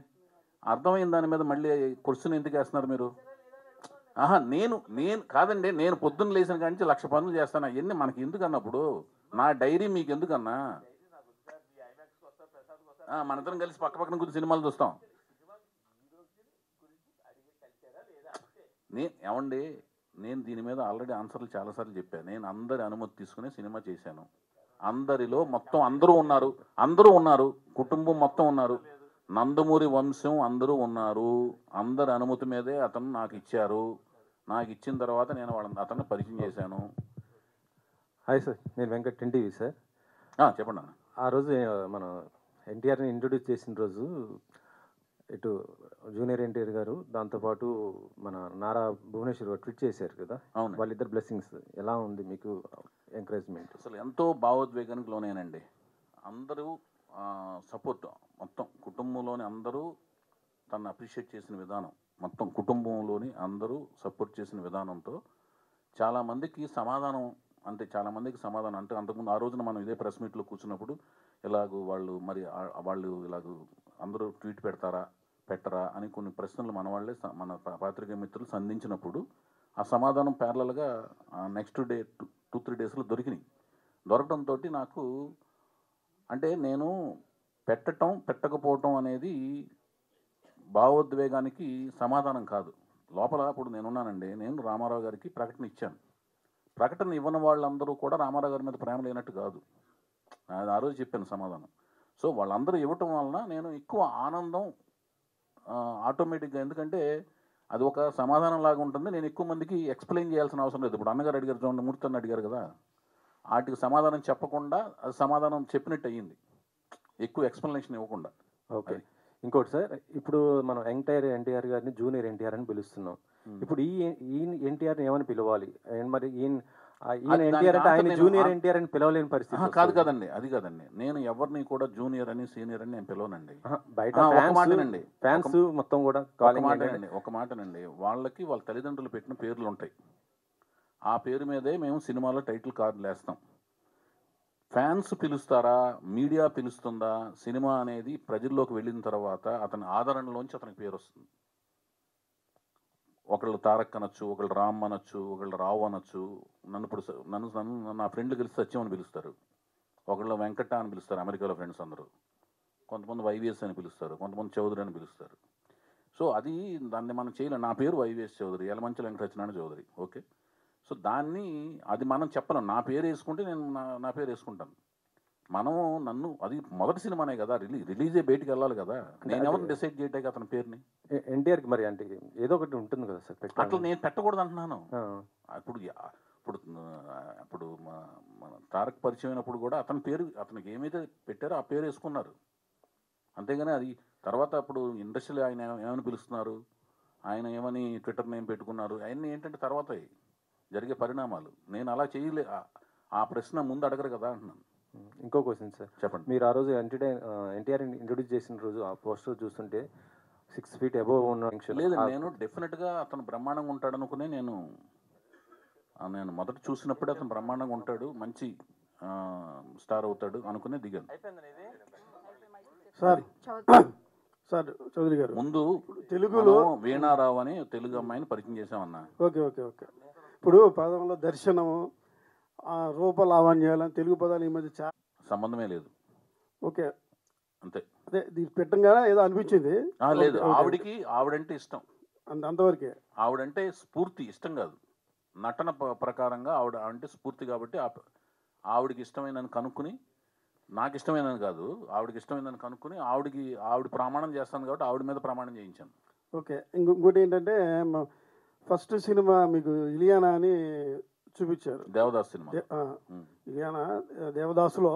అర్థమైన దాని మీద మళ్ళీ క్వశ్చన్ ఎందుకు వేస్తున్నారు మీరు? నేను కాదండి, నేను పొద్దున్న లేచిన కాడి నుంచి 1,00,000 పనులు చేస్తాను. అవన్నీ మనకి ఎందుకు అన్నప్పుడు నా డైరీ మీకు ఎందుకన్నా? మనందరం కలిసి పక్కన గురించి సినిమాలు చూస్తాం. నేను దీని మీద ఆల్రెడీ ఆన్సర్లు చాలాసార్లు చెప్పాను. నేను అందరి అనుమతి తీసుకుని సినిమా చేశాను. అందరిలో మొత్తం అందరూ ఉన్నారు, కుటుంబం మొత్తం ఉన్నారు. నందమూరి వంశం అందరూ ఉన్నారు, అందరి అనుమతి మీదే అతను నాకు ఇచ్చారు. నాకు ఇచ్చిన తర్వాత నేను అతన్ని పరిచయం చేశాను. హాయ్ సార్, నేను వెంకట్ ఎన్టీవీ సార్. చెప్పండి అన్న. ఆ రోజు మన ఎన్టీఆర్ని ఇంట్రొడ్యూస్ చేసిన రోజు ఇటు జూనియర్ ఎన్టీఆర్ గారు, దాంతోపాటు మన నారా భువనేశ్వర్ గారు ట్వీట్ చేశారు కదా. అవును. వాళ్ళిద్దరు బ్లెస్సింగ్స్ ఎలా ఉంది మీకు ఎంకరేజ్మెంట్? అసలు ఎంతో భావోద్వేగానికి లోనేనండి. అందరూ సపోర్ట్, మొత్తం కుటుంబంలోని అందరూ తను అప్రిషియేట్ చేసిన విధానం, మొత్తం కుటుంబంలోని అందరూ సపోర్ట్ చేసిన విధానంతో చాలామందికి సమాధానం అంటే అంతకుముందు ఆ రోజున మనం ఇదే ప్రెస్ మీట్లో కూర్చున్నప్పుడు ఇలాగూ వాళ్ళు ఇలాగూ అందరూ ట్వీట్ పెట్టరా అని కొన్ని ప్రశ్నలు మన పాత్రికేయ మిత్రులు సంధించినప్పుడు ఆ సమాధానం ప్యారలల్గా నెక్స్ట్ డే 2-3 డేస్లో దొరకడంతో నాకు అంటే నేను పెట్టకపోవటం అనేది భావోద్వేగానికి సమాధానం కాదు. లోపల అప్పుడు నేనున్నానండి. నేను రామారావు గారికి ప్రకటన ఇచ్చాను. ప్రకటన ఇవ్వని వాళ్ళందరూ కూడా రామారావు గారి మీద ప్రేమ లేనట్టు కాదు. ఆ రోజు చెప్పాను సమాధానం. సో వాళ్ళందరూ ఇవ్వటం వలన నేను ఎక్కువ ఆనందం ఆటోమేటిక్గా, ఎందుకంటే అది ఒక సమాధానం లాగా ఉంటుంది. నేను ఎక్కువ మందికి ఎక్స్ప్లెయిన్ చేయాల్సిన అవసరం లేదు. ఇప్పుడు అన్నగారు అడిగారు చూడండి, మూర్తి అడిగారు కదా, వాటికి సమాధానం చెప్పకుండా అది సమాధానం చెప్పినట్టు అయ్యింది, ఎక్కువ ఎక్స్ప్లెనేషన్ ఇవ్వకుండా. ఓకే. ఇంకోటి సార్, ఇప్పుడు మనం ఎన్టీఆర్ గారిని జూనియర్ ఎన్టీఆర్ అని పిలుస్తున్నాం. ఇప్పుడు ఈ ఎన్టీఆర్ని ఏమని పిలవాలి? మరి ఈయన ఎన్టీఆర్ అంటే ఆయన జూనియర్ ఎన్టీఆర్ అని పిలవలేని పరిస్థితి. కాదండి, అది కాదండి. నేను ఎవరిని కూడా జూనియర్ అని సీనియర్ అని నేను పిలవనండి. బయట ఫ్యాన్స్ మొత్తం కూడా ఒక మాటనండి, వాళ్ళకి వాళ్ళ తల్లిదండ్రులు పెట్టిన పేర్లు ఉంటాయి. ఆ పేరు మీదే మేము సినిమాలో టైటిల్ కార్డులు వేస్తాం. ఫ్యాన్స్ పిలుస్తారా, మీడియా పిలుస్తుందా, సినిమా అనేది ప్రజల్లోకి వెళ్ళిన తర్వాత అతని ఆదరణలోంచి అతనికి పేరు వస్తుంది. ఒకళ్ళు తారక్ అనొచ్చు, ఒకళ్ళు రామ్ అనొచ్చు, ఒకళ్ళు రావు అనొచ్చు. నన్ను నా ఫ్రెండ్లు కలిసి సత్యం అని పిలుస్తారు. ఒకళ్ళు వెంకట అని పిలుస్తారు, అమెరికాలో ఫ్రెండ్స్ అందరూ. కొంతమంది వైవిఎస్ అని పిలుస్తారు, కొంతమంది చౌదరి అని పిలుస్తారు. సో దాన్ని మనం చేయలేం. నా పేరు YVS Chowdary, Yalamanchi Venkatarachanarayana Chowdary. Okay. So అది మనం చెప్పలేం. నా పేరు వేసుకుంటే నేను నా పేరు వేసుకుంటాను. అది మొదటి సినిమానే కదా, రిలీజే బయటికి వెళ్ళాలి కదా. నేను ఎవరిని డిసైడ్ చేయటానికి అతని పేరుని ఎన్టీఆర్కి మరి అంటే ఏదో ఒకటి ఉంటుంది కదా సార్, అట్లా నేను పెట్టకూడదు అంటున్నాను. ఇప్పుడు మన తారక్ పరిచయం అయినప్పుడు కూడా అతని పేరు, అతనికి ఏమైతే పెట్టారో ఆ పేరు వేసుకున్నారు. అంతేగాని అది తర్వాత అప్పుడు ఇండస్ట్రీలో ఆయన ఏమని పిలుస్తున్నారు, ఆయన ఏమని ట్విట్టర్ నేమ్ పెట్టుకున్నారు, అవన్నీ ఏంటంటే తర్వాత జరిగే పరిణామాలు. నేను అలా చేయలే. ఆ ప్రశ్న ముందు అడగరు కదా అంటున్నాను. ఇంకో క్వశ్చన్ సార్, చెప్పండి. మీరు ఆ రోజు ఎన్టీఆర్ ఇంట్రొడ్యూస్ చేసిన రోజు ఆ పోస్టర్ చూస్తుంటే 6 feet అబోవ్ ఉన్న లేదు, నేను డెఫినెట్గా అతను బ్రహ్మాండంగా ఉంటాడు అనుకునే నేను మొదట చూసినప్పుడే అతను బ్రహ్మాండంగా ఉంటాడు, మంచి స్టార్ అవుతాడు అనుకునే దిగాను. సార్ చౌదరి గారు, ముందు తెలుగులో వీణారావు అని తెలుగు అమ్మాయిని పరిచయం చేసామన్నా. ఓకే. ఇప్పుడు పదంలో దర్శనము, రూపలావణ్యాలని తెలుగు పదాలు ఈ మధ్య సంబంధమే లేదు. ఓకే, అంతే. అదే దీనికి పెట్టంగానే ఏదో అనిపించింది. లేదు, ఆవిడంటే ఇష్టం, అంతవరకే. ఆవిడంటే స్ఫూర్తి, ఇష్టం కాదు. నటన ప్రకారంగా ఆవిడ అంటే స్ఫూర్తి. కాబట్టి ఆవిడకి ఇష్టమైనని కనుక్కుని, నాకు ఇష్టమైనని కాదు, ఆవిడకి ఇష్టమైనని కనుక్కుని ఆవిడ ప్రమాణం చేస్తాను కాబట్టి ఆవిడ మీద ప్రమాణం చేయించాను. ఓకే. ఇంకోటి ఏంటంటే ఫస్ట్ సినిమా మీకు ఇలియానా అని చూపించారు, దేవదాస్ సినిమా. ఇలియానా దేవదాసులో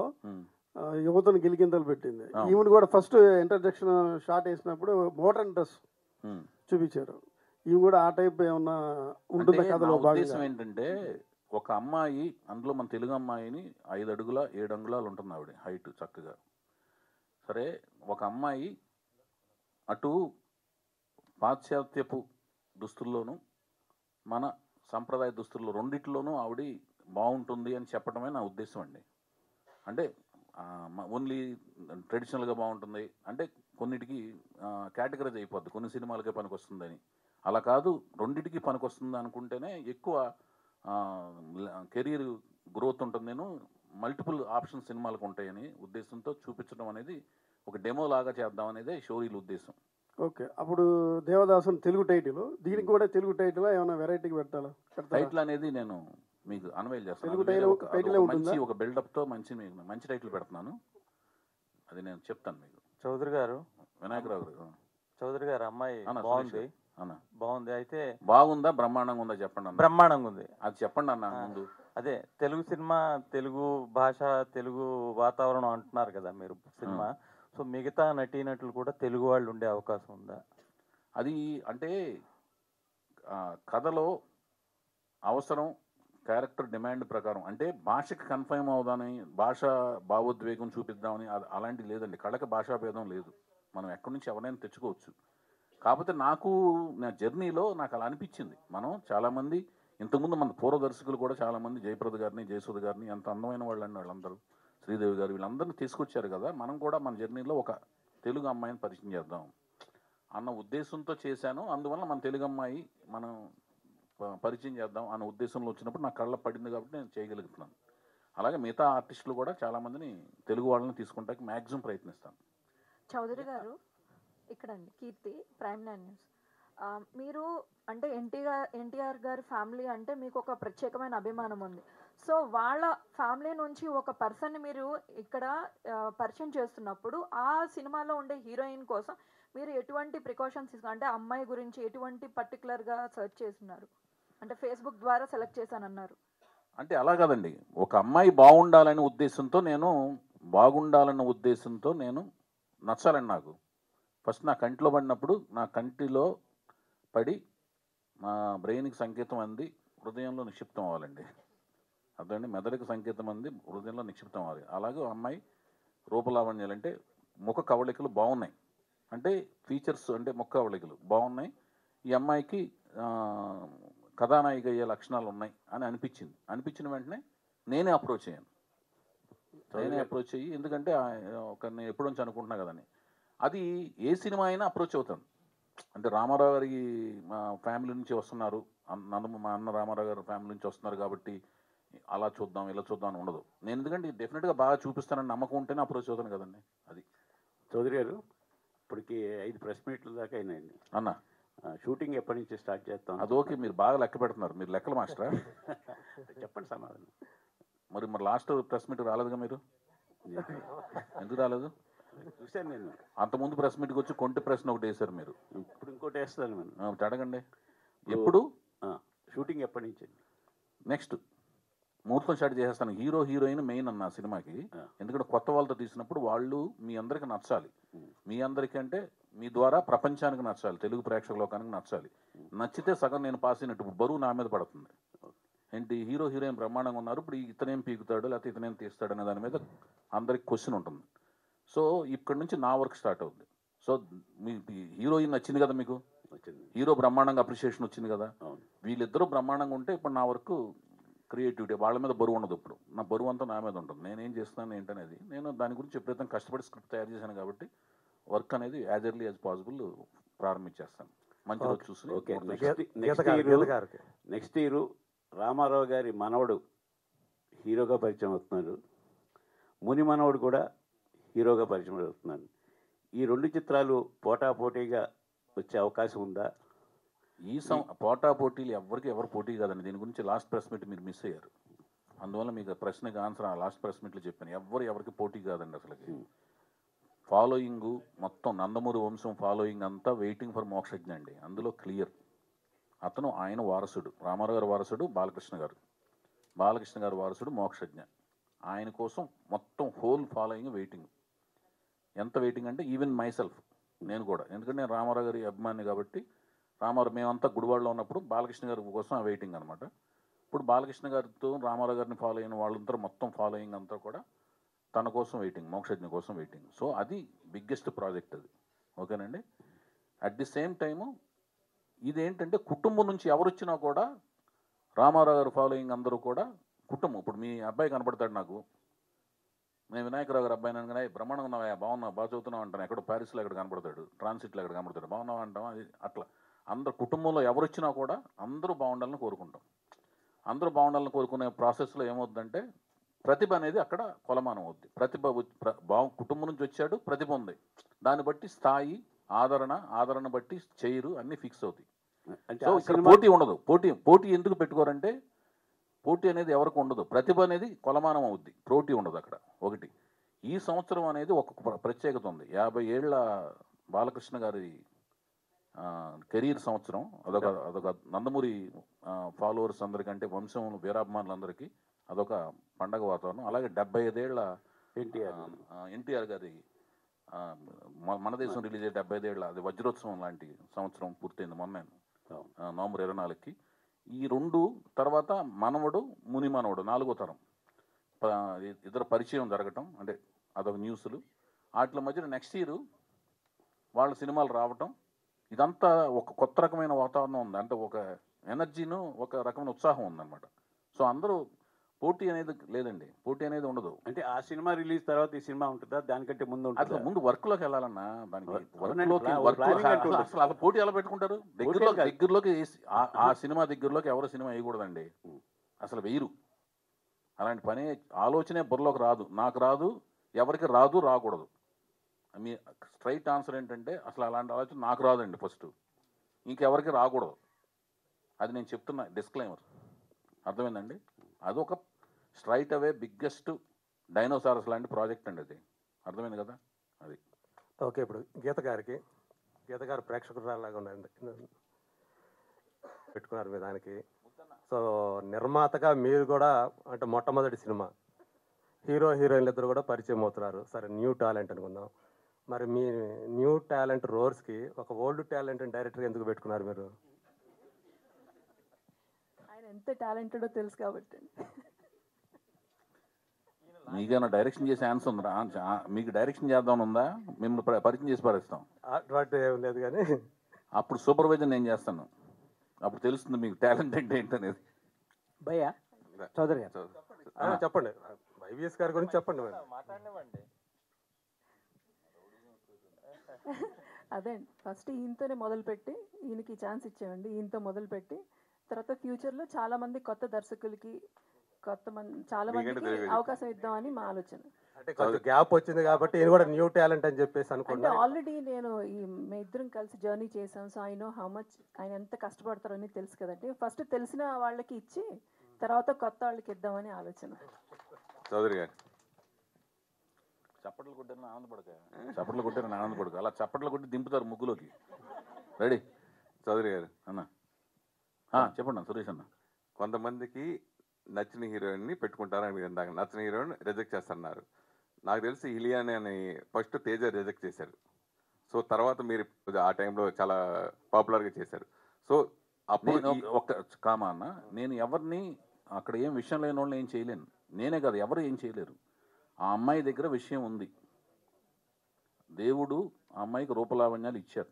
యువతను గిలికింతలు పెట్టింది. ఈవిడ కూడా ఫస్ట్ ఇంట్రడక్షన్ షాట్ వేసినప్పుడు మోడర్న్ డ్రెస్ చూపించారు. ఇవి కూడా ఆ టైప్ ఏమన్నా ఉంటుంది కథలో? ఉద్దేశం ఏంటంటే, ఒక అమ్మాయి, అందులో మన తెలుగు అమ్మాయిని 5 అడుగుల 7 అంగుళాలు ఉంటుంది ఆవిడ హైట్ చక్కగా. సరే, ఒక అమ్మాయి అటు పాశ్చాత్యపు దుస్తుల్లోనూ మన సంప్రదాయ దుస్తుల్లో రెండిట్లోనూ ఆవిడ బాగుంటుంది అని చెప్పడమే నా ఉద్దేశం అండి. అంటే ఓన్లీ ట్రెడిషనల్గా బాగుంటుంది అంటే కొన్నిటికి కేటగరైజ్ అయిపోద్ది, కొన్ని సినిమాలకే పనికి వస్తుందని. అలా కాదు, రెండింటికి పనికి వస్తుంది అనుకుంటేనే ఎక్కువ కెరీర్ గ్రోత్ ఉంటుంది. నేను మల్టిపుల్ ఆప్షన్ సినిమాలకు ఉంటాయని ఉద్దేశంతో చూపించడం అనేది ఒక డెమో లాగా చేద్దాం అనేదే షోరీల ఉద్దేశం. ఓకే. అప్పుడు దేవదాసు తెలుగు టైటిల్, దీనికి కూడా తెలుగు టైటిల్ ఏమైనా వెరైటీకి పెట్టాలా? టైటిల్ అనేది నేను మీకు అన్వైల్ చేస్తాను. మంచి ఒక బిల్డప్తో మంచి టైటిల్ పెడుతున్నాను, అది నేను చెప్తాను మీకు. చౌదరి గారు, వినాయకరావు గారు. చౌదరి గారు అమ్మాయి అన్న, బాగుంది అన్న బాగుంది. అయితే బాగుందా బ్రహ్మాండంగా ఉందా చెప్పండి అన్న. బ్రహ్మాండంగా ఉంది. అది చెప్పండి అన్న ముందు. అదే తెలుగు సినిమా, తెలుగు భాష, తెలుగు వాతావరణం అంటున్నారు కదా మీరు సినిమా. సో మిగతా నటీనటులు కూడా తెలుగు వాళ్ళు ఉండే అవకాశం ఉందా? అది అంటే కథలో అవసరం, క్యారెక్టర్ డిమాండ్ ప్రకారం, అంటే భాషకి కన్ఫర్మ్ అవుదాని, భాష భావోద్వేగం చూపిద్దామని అలాంటివి లేదండి. కళకి భాషా భేదం లేదు. మనం ఎక్కడి నుంచి ఎవరైనా తెచ్చుకోవచ్చు. కాకపోతే నా జర్నీలో నాకు అలా అనిపించింది. మనం చాలామంది ఇంతకుముందు మన పూర్వ దర్శకులు కూడా చాలామంది జయప్రద గారిని, జయసుధ గారిని, ఎంత అందమైన వాళ్ళండి వాళ్ళందరూ, శ్రీదేవి గారు, వీళ్ళందరినీ తీసుకొచ్చారు కదా. మనం కూడా మన జర్నీలో ఒక తెలుగు అమ్మాయిని పరిచయం చేద్దాం అన్న ఉద్దేశంతో చేశాను. అందువల్ల మన తెలుగు అమ్మాయి మనం పరిచయం చేద్దాం అన్న ఉద్దేశంలో వచ్చినప్పుడు నా కళ్ళ పడింది కాబట్టి నేను చేయగలుగుతున్నాను. అలాగే మిగతా ఆర్టిస్టులు కూడా చాలామందిని తెలుగు వాళ్ళని తీసుకుంటానికి మ్యాక్సిమం ప్రయత్నిస్తాను. చౌదరి గారు ఇక్కడండి, కీర్తి, ప్రైమ్ 9 న్యూస్. మీరు అంటే ఎన్టీఆర్ గారి ఫ్యామిలీ అంటే మీకు ఒక ప్రత్యేకమైన అభిమానం ఉంది. సో వాళ్ళ ఫ్యామిలీ నుంచి ఒక పర్సన్ని మీరు ఇక్కడ పరిచయం చేస్తున్నప్పుడు ఆ సినిమాలో ఉండే హీరోయిన్ కోసం మీరు ఎటువంటి ప్రికాషన్స్ తీసుకున్నారు? అంటే అమ్మాయి గురించి ఎటువంటి పర్టికులర్గా సెర్చ్ చేస్తున్నారు? అంటే ఫేస్బుక్ ద్వారా సెలెక్ట్ చేశానన్నారు. అంటే అలా కాదండి, ఒక అమ్మాయి బాగుండాలనే ఉద్దేశంతో నేను నచ్చాలండి. నాకు ఫస్ట్ నా కంటిలో పడినప్పుడు, నా కంటిలో పడి నా బ్రెయిన్కి సంకేతం అంది హృదయంలో నిక్షిప్తం అవ్వాలండి. అదండి, మెదడుకి సంకేతం అంది హృదయంలో నిక్షిప్తం అవ్వాలి. అలాగే అమ్మాయి రూపలావణ్యాలు అంటే ముఖ కవళికలు బాగున్నాయి, అంటే ఫీచర్స్ అంటే ముఖ కవళికలు బాగున్నాయి, ఈ అమ్మాయికి కథానాయిక అయ్యే లక్షణాలు ఉన్నాయి అని అనిపించిన వెంటనే నేనే అప్రోచ్ అయ్యాను. ఎందుకంటే నేను ఎప్పటి నుంచి అనుకుంటున్నా కదని. అది ఏ సినిమా అయినా అప్రోచ్ అవుతాను. అంటే రామారావు గారి మా ఫ్యామిలీ నుంచి వస్తున్నారు, మా అన్న రామారావు గారి ఫ్యామిలీ నుంచి వస్తున్నారు కాబట్టి అలా చూద్దాం ఇలా చూద్దాం అని ఉండదు. నేను ఎందుకంటే డెఫినెట్గా బాగా చూపిస్తానని నమ్మకం ఉంటేనే అప్రోచ్ అవుతాను కదండి. అది చౌదరి గారు, ఇప్పటికి 5 ప్రెస్ మీట్ల దాకా అయినాయండి అన్న. షూటింగ్ ఎప్పటి నుంచి స్టార్ట్ చేస్తాం? అది ఓకే, మీరు బాగా లెక్క పెడుతున్నారు, మీరు లెక్కల మాస్టరా? చెప్పండి సమాధానం. మరి లాస్ట్ ప్రెస్ మీట్ రాలేదుగా మీరు? ఎందుకు రాలేదు? చూశాను నేను. అంతకుముందు ప్రెస్ మీట్కి వచ్చి కొంటి ప్రశ్న ఒకటి వేశారు మీరు. ఇప్పుడు ఇంకోటి వేస్తాను నేను. అడగండి. ఎప్పుడు షూటింగ్ ఎప్పటి నుంచి? నెక్స్ట్ ముహూర్తం స్టార్ట్ చేసేస్తాను. హీరో హీరోయిన్ మెయిన్ అన్న సినిమాకి. ఎందుకంటే కొత్త వాళ్ళతో తీసినప్పుడు వాళ్ళు మీ అందరికి నచ్చాలి. మీ అందరికీ అంటే మీ ద్వారా ప్రపంచానికి నచ్చాలి, తెలుగు ప్రేక్షక లోకానికి నచ్చాలి. నచ్చితే సగం నేను పాస్ అయినట్టు బరువు నా మీద పడుతుంది. ఏంటి హీరో హీరోయిన్ బ్రహ్మాండంగా ఉన్నారు, ఇప్పుడు ఇతనేం పీకుతాడు లేకపోతే ఇతనేం తీస్తాడు అనే దాని మీద అందరికి క్వశ్చన్ ఉంటుంది. సో ఇక్కడ నుంచి నా వర్క్ స్టార్ట్ అవుతుంది. సో మీ హీరోయిన్ నచ్చింది కదా మీకు, హీరో బ్రహ్మాండంగా అప్రిషియేషన్ వచ్చింది కదా, వీళ్ళిద్దరూ బ్రహ్మాండంగా ఉంటే ఇప్పుడు నా వర్క్ క్రియేటివిటీ, వాళ్ళ మీద బరువు ఉండదు. ఇప్పుడు నా బరువు అంతా నా మీద ఉంటుంది. నేనేం చేస్తున్నాను ఏంటనేది నేను దాని గురించి ఎప్పుడైతే కష్టపడి స్క్రిప్ట్ తయారు చేశాను కాబట్టి వర్క్ అనేది యాజ్ ఎర్లీ యాజ్ పాసిబుల్ ప్రారంభించేస్తాను. మంచి రోజు చూసి. ఓకే, నెక్స్ట్ ఇయర్ రామారావు గారి మనవడు హీరోగా పరిచయం అవుతున్నారు, ముని మనవడు కూడా హీరోగా పరిచయం అవుతున్నాడు. ఈ 2 చిత్రాలు పోటాపోటీగా వచ్చే అవకాశం ఉందా? ఈ పోటాపోటీలు ఎవరు పోటీ కాదండి. దీని గురించి లాస్ట్ ప్రెస్ మీట్ మీరు మిస్ అయ్యారు. అందువల్ల మీకు ప్రశ్నకి ఆన్సర్ లాస్ట్ ప్రెస్ మీట్లో చెప్పాను. ఎవరికి పోటీ కాదండి. అసలుకి ఫాలోయింగ్ మొత్తం నందమూరి వంశం ఫాలోయింగ్ అంతా వెయిటింగ్ ఫర్ మోక్షజ్ఞ అండి. అందులో క్లియర్. అతను ఆయన వారసుడు, రామారావు గారి వారసుడు బాలకృష్ణ గారు వారసుడు మోక్షజ్ఞ. ఆయన కోసం మొత్తం హోల్ ఫాలోయింగ్ వెయిటింగ్. ఎంత వెయిటింగ్ అంటే ఈవెన్ మైసెల్ఫ్, నేను కూడా. ఎందుకంటే నేను రామారావు గారి అభిమాని కాబట్టి మేమంతా గుడివాడలో ఉన్నప్పుడు బాలకృష్ణ గారి కోసం ఆ వెయిటింగ్ అనమాట. ఇప్పుడు బాలకృష్ణ గారితో రామారావు గారిని ఫాలో అయిన వాళ్ళంతా మొత్తం ఫాలోయింగ్ అంతా కూడా తన కోసం వెయిటింగ్, మోక్షజ్ఞ కోసం వెయిటింగ్. సో అది బిగ్గెస్ట్ ప్రాజెక్ట్ అది. ఓకేనండి. అట్ ది సేమ్ టైము ఇదేంటంటే కుటుంబం నుంచి ఎవరు వచ్చినా కూడా రామారావు గారు ఫాలోయింగ్ అందరూ కూడా కుటుంబం. ఇప్పుడు మీ అబ్బాయి కనపడతాడు నాకు, నేను వినాయకరావు గారు అబ్బాయి అనగానే బ్రహ్మాండంగా ఉన్నావా, బాగున్నావు, బాగా చదువుతున్నావు అంటాను. ఎక్కడో ప్యారిస్లో ఎక్కడ కనపడతాడు, ట్రాన్సిట్లో ఎక్కడ కనపడతాడు, బాగున్నావా అంటాం. అది అట్లా అందరు కుటుంబంలో ఎవరు వచ్చినా కూడా అందరూ బాగుండాలని కోరుకుంటాం. అందరూ బాగుండాలని కోరుకునే ప్రాసెస్లో ఏమవుతుందంటే ప్రతిభ అనేది అక్కడ కొలమానం అవుద్ది. కుటుంబం నుంచి వచ్చాడు, ప్రతిభ ఉంది, దాన్ని బట్టి స్థాయి, ఆదరణ బట్టి చైరు అన్నీ ఫిక్స్ అవుతాయి. సో ఇక్కడ పోటీ ఉండదు. పోటీ ఎందుకు పెట్టుకోరంటే పోటీ అనేది ఎవరికి ఉండదు. ప్రతిభ అనేది కొలమానం అవుద్ది, పోటీ ఉండదు అక్కడ. ఒకటి ఈ సంవత్సరం అనేది ఒక ప్రత్యేకత ఉంది. 50 ఏళ్ల బాలకృష్ణ గారి కెరీర్ సంవత్సరం. అదొక నందమూరి ఫాలోవర్స్ అందరికంటే వంశం వీరాభిమానులందరికీ అదొక పండగ వాతావరణం. అలాగే 75 ఏళ్ల ఎన్టీఆర్ గారి మన దేశం రిలీజ్ అయ్యే 75 ఏళ్ల అది వజ్రోత్సవం లాంటి సంవత్సరం పూర్తయింది మొన్న నవంబర్ 24కి. ఈ 2 తర్వాత మనవడు ముని మనవడు 4వ తరం ఇద్దరు పరిచయం జరగటం, అంటే అదొక న్యూస్లు. వాటి మధ్యన నెక్స్ట్ ఇయర్ వాళ్ళ సినిమాలు రావటం, ఇదంతా ఒక కొత్త రకమైన వాతావరణం ఉంది. అంటే ఒక ఎనర్జీను, ఒక రకమైన ఉత్సాహం ఉందన్నమాట. సో అందరూ పోటీ అనేది లేదండి, పోటీ అనేది ఉండదు. అంటే ఆ సినిమా రిలీజ్ తర్వాత ఈ సినిమా ఉంటుందా, దానికంటే ముందు అట్లా ఉంటుందా? ముందు వర్క్లోకి వెళ్ళాలన్నా, దానికి planning అసలు అలా పోటీ ఎలా పెట్టుకుంటారు? దగ్గరలోకి ఆ సినిమా దగ్గరలోకి ఎవరు సినిమా వేయకూడదండి, అసలు వేయరు. అలాంటి పని ఆలోచనే బుర్రలోకి రాదు, నాకు రాదు, ఎవరికి రాదు, రాకూడదు. మీ స్ట్రైట్ ఆన్సర్ ఏంటంటే అసలు అలాంటి ఆలోచన నాకు రాదండి ఫస్ట్, ఇంకెవరికి రాకూడదు. అది నేను చెప్తున్నా డిస్క్లైమర్, అర్థమైందండి? అదొక స్ట్రైట్ అవే బిగ్గెస్ట్ డైనోసారస్ లాంటి ప్రాజెక్ట్ అండి అది, అర్థమైంది కదా? అది ఓకే. ఇప్పుడు గీత గారు ప్రేక్షకురాలాగా ఉన్నారండి, పెట్టుకున్నారు మీ దానికి. సో నిర్మాతగా మీరు కూడా అంటే మొట్టమొదటి సినిమా హీరో హీరోయిన్లు ఇద్దరు కూడా పరిచయం అవుతున్నారు. సరే, న్యూ టాలెంట్ అనుకుందాం. మరి మీ న్యూ టాలెంట్ రోల్స్కి ఒక ఓల్డ్ టాలెంట్ డైరెక్టర్ ఎందుకు పెట్టుకున్నారు మీరు? ఆయన ఎంత టాలెంటెడో తెలుసు కాబట్టి. మీకేమైనా డైరెక్షన్ చేసే ఆన్సర్ ఉందా? మీకు డైరెక్షన్ చేద్దామని ఉందా? మిమ్మల్ని పరిచయం చేసి పారేస్తాం. అటువంటి ఏం లేదు, కానీ అప్పుడు సూపర్వైజర్ నేను చేస్తాను, అప్పుడు తెలుస్తుంది మీకు టాలెంట్ అంటే ఏంటనేది. భయ్యా చౌదరి గారు చెప్పండి, వైవిఎస్ గారి గురించి చెప్పండి. అదే ఫస్ట్ ఈయనతోనే మొదలుపెట్టి, ఈయనకి ఛాన్స్ ఇచ్చామండి. ఈయనతో మొదలుపెట్టి తర్వాత ఫ్యూచర్లో చాలామంది కొత్త దర్శకులకి చాలా మందికి అవకాశం ఇద్దామని మా ఆలోచన. అంటే కొంచెం గ్యాప్ వచ్చింది కాబట్టి ఈయన కూడా న్యూ టాలెంట్ అని చెప్పేసి అంటే అనుకుంటా. ఆల్రెడీ నేను మేము ఇద్దరం కలిసి జర్నీ చేసాం. So I know how much ఆయన ఎంత కష్టపడతారో అని తెలుసు కదండి. ఫస్ట్ తెలిసిన వాళ్ళకి ఇచ్చి తర్వాత కొత్త వాళ్ళకి ఇద్దామని ఆలోచన. చౌదరి గారు చప్పట్లు కొట్టారని ఆనందపడక అలా చప్పట్లు కొట్టి దింపుతారు ముగ్గులోకి. రెడీ? చౌదరి గారు అన్న చెప్పండి అన్న. సురేష్ అన్న, కొంతమందికి నచ్చిన హీరోయిన్ని పెట్టుకుంటారని మీరు ఇందాక నచ్చిన హీరోయిన్ రిజెక్ట్ చేస్తున్నారు. నాకు తెలిసి ఇలియాని అని ఫస్ట్ తేజ రిజెక్ట్ చేశారు. సో తర్వాత మీరు ఆ టైంలో చాలా పాపులర్గా చేశారు. సో అప్పుడు ఒక్క కామా అన్న, నేను ఎవరిని అక్కడ ఏం విషయం లేని వాళ్ళని ఏం చేయలేను. నేనే కాదు, ఎవరు ఏం చేయలేరు. ఆ అమ్మాయి దగ్గర విషయం ఉంది, దేవుడు ఆ అమ్మాయికి రూపలావణ్యాలు ఇచ్చారు,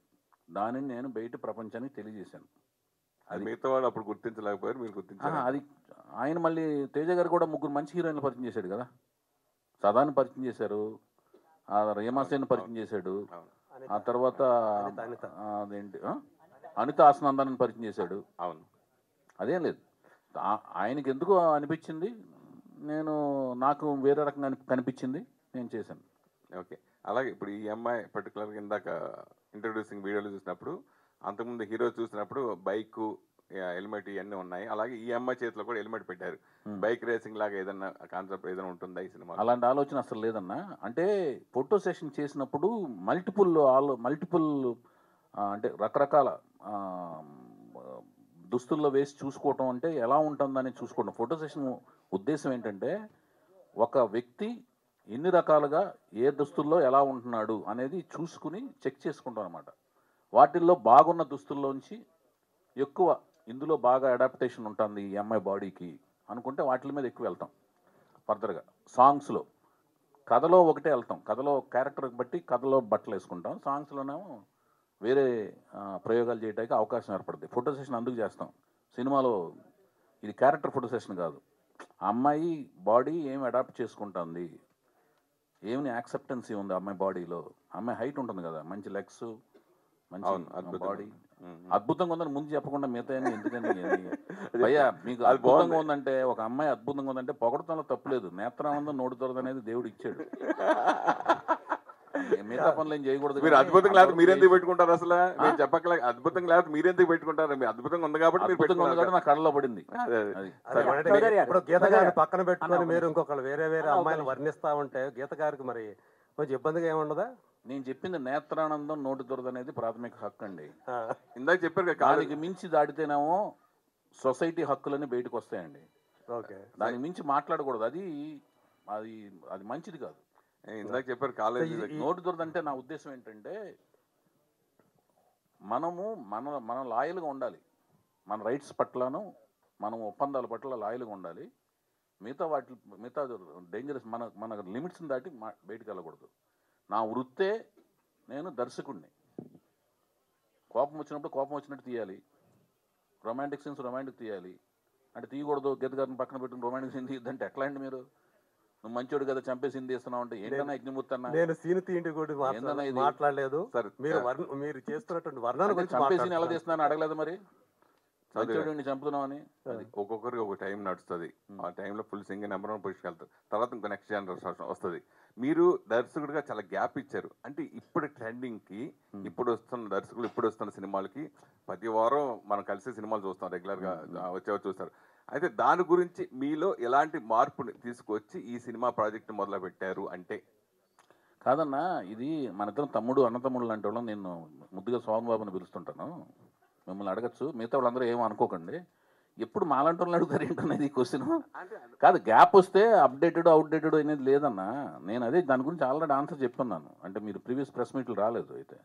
దానిని నేను బయట ప్రపంచానికి తెలియజేశాను. అది మిగతా వాళ్ళు అప్పుడు గుర్తించలేకపోయారు, మీరు గుర్తించారు. అది ఆయన మళ్ళీ తేజ గారు కూడా 3 మంచి హీరోయిన్లు పరిచయం చేశాడు కదా. సదాన్ని పరిచయం చేశారు, రేమాసేన్ పరిచయం చేశాడు, ఆ తర్వాత అదేంటి అనిత ఆసనందాన్ని పరిచయం చేశాడు. అవును, అదేం లేదు, ఆయనకి ఎందుకు అనిపించింది, నాకు వేరే రకంగా కనిపించింది, నేను చేశాను. ఓకే. అలాగే ఇప్పుడు ఈ అమ్మాయి పర్టికులర్గా ఇందాక ఇంట్రడ్యూసింగ్ వీడియోలు చూసినప్పుడు, అంతకుముందు హీరో చూసినప్పుడు బైక్ హెల్మెట్ ఇవన్నీ ఉన్నాయి. అలాగే ఈ అమ్మాయి చేతిలో కూడా హెల్మెట్ పెట్టారు. బైక్ రేసింగ్ లాగా ఏదన్నా కాన్సెప్ట్ ఏదైనా ఉంటుందా ఈ సినిమా? అలాంటి ఆలోచన అసలు లేదన్నా. అంటే ఫోటో సెషన్ చేసినప్పుడు మల్టిపుల్ అంటే రకరకాల దుస్తుల్లో వేసి చూసుకోవటం అంటే ఎలా ఉంటుందని చూసుకోవడం. ఫోటో సెషన్ ఉద్దేశం ఏంటంటే ఒక వ్యక్తి ఎన్ని రకాలుగా ఏ దుస్తుల్లో ఎలా ఉంటున్నాడు అనేది చూసుకుని చెక్ చేసుకుంటాం అనమాట. వాటిల్లో బాగున్న దుస్తుల్లోంచి ఎక్కువ ఇందులో బాగా అడాప్టేషన్ ఉంటుంది ఈ అమ్మాయి బాడీకి అనుకుంటే వాటి మీద ఎక్కువ వెళ్తాం. ఫర్దర్గా సాంగ్స్లో కథలో ఒకటే వెళ్తాం, కథలో క్యారెక్టర్కి బట్టి కథలో బట్టలు వేసుకుంటాం, సాంగ్స్లోనేమో వేరే ప్రయోగాలు చేయడానికి అవకాశం ఏర్పడుతుంది. ఫోటో సెషన్ అందుకు చేస్తాం. సినిమాలో ఇది క్యారెక్టర్ ఫోటో సెషన్ కాదు, ఆ అమ్మాయి బాడీ ఏమి అడాప్ట్ చేసుకుంటుంది, ఏమి యాక్సెప్టెన్సీ ఉంది అమ్మాయి బాడీలో. అమ్మాయి హైట్ ఉంటుంది కదా, మంచి లెగ్స్, మంచి బాడీ, అద్భుతంగా ఉందని ముందు చెప్పకుండా మిగతా ఎందుకని భయ్యా మీకు అద్భుతంగా ఉందంటే, ఒక అమ్మాయి అద్భుతంగా ఉందంటే పొగడతంలో తప్పులేదు. నేత్రానందం నోడుతుంది అనేది దేవుడు ఇచ్చాడు, మిగతా పనులు ఏం చేయకూడదు. మీరు అద్భుతంగా లేకపోతే మీరెందుకు పెట్టుకుంటారు? అసలు నేను చెప్పకలే, అద్భుతంగా లేకపోతే మీరెందుకు పెట్టుకుంటారు? మీరు అద్భుతంగా ఉంది కాబట్టి నా కళ్ళలో పడింది. ఇప్పుడు గీత గారిని పక్కన పెట్టుకొని మీరు ఇంకొకళ్ళు వేరే అమ్మాయిలు వర్ణిస్తా ఉంటే గీత గారికి మరి కొంచెం ఇబ్బందిగా ఏముండదా? నేను చెప్పింది నేత్రానందం నోటి దురద అనేది ప్రాథమిక హక్కు అండి. ఇందాక చెప్పారు దానికి మించి దాటితేనేమో సొసైటీ హక్కులన్నీ బయటకు వస్తాయండి. ఓకే, దానికి మించి మాట్లాడకూడదు. అది అది అది మంచిది కాదు. ఇందాక చెప్పారు కాలేజీ నోటి దురద అంటే నా ఉద్దేశం ఏంటంటే మనం లాయల్గా ఉండాలి. మన రైట్స్ పట్లను మనం ఒప్పందాల పట్ల లాయల్గా ఉండాలి. మిగతా డేంజరస్ మన లిమిట్స్ని దాటి బయటకు వెళ్ళకూడదు. నా వృత్తే నేను దర్శకుడిని. కోపం వచ్చినప్పుడు కోపం వచ్చినట్టు తీయాలి. రొమాంటిక్ సీన్స్ రొమాంటిక్ తీయాలి అంటే తీయకూడదు. గెద్దగారిని పక్కన పెట్టుకుని రొమాంటిక్ సీన్ తీయద్దంటే ఎట్లా అండి? మీరు నువ్వు మంచోడు కదా చంపే సీన్ తీస్తున్నావు అంటే ఏంటన్నా యజ్ఞమూర్తి అన్న? నేను సీన్ తీయండి కూడా మాట్లాడలేదు. మీరు చేస్తున్నటువంటి వర్ణన గురించి చంపే సీన్ ఎలా తీస్తున్నాను అడగలేదు మరి. మంచోడిని చంపుతున్నామని అది ఒక్కొక్కరికి ఒక టైం నడుస్తుంది. ఆ టైంలో ఫుల్ సింగిల్ నెంబర్ 1 పొజిషన్కి వెళ్తారు. తర్వాత ఇంకో నెక్స్ట్ జనరేషన్ వస్తుంది. మీరు దర్శకుడిగా చాలా గ్యాప్ ఇచ్చారు. అంటే ఇప్పుడు ట్రెండింగ్కి ఇప్పుడు వస్తున్న సినిమాలకి ప్రతి వారం మనం కలిసి సినిమాలు చూస్తాం, రెగ్యులర్గా వచ్చేవారు చూస్తారు. అయితే దాని గురించి మీలో ఎలాంటి మార్పుని తీసుకొచ్చి ఈ సినిమా ప్రాజెక్ట్ మొదలు పెట్టారు అంటే? కాదన్నా, ఇది మన ఇద్దరం తమ్ముడు అన్నతమ్ముడు లాంటి వాళ్ళం. నేను ముద్దుగా స్వామి బాబుని పిలుస్తుంటాను. మిమ్మల్ని అడగచ్చు, మిగతా వాళ్ళందరూ ఏమో అనుకోకండి. ఎప్పుడు మాలాంటి వాళ్ళని అడుగుతారు ఏంటనేది క్వశ్చన్ కాదు. గ్యాప్ వస్తే అప్డేటెడ్ అవుట్డేటెడ్ అనేది లేదన్నా. నేను అదే దాని గురించి ఆల్రెడీ ఆన్సర్ చెప్పున్నాను. అంటే మీరు ప్రీవియస్ ప్రెస్ మీట్లు రాలేదు. అయితే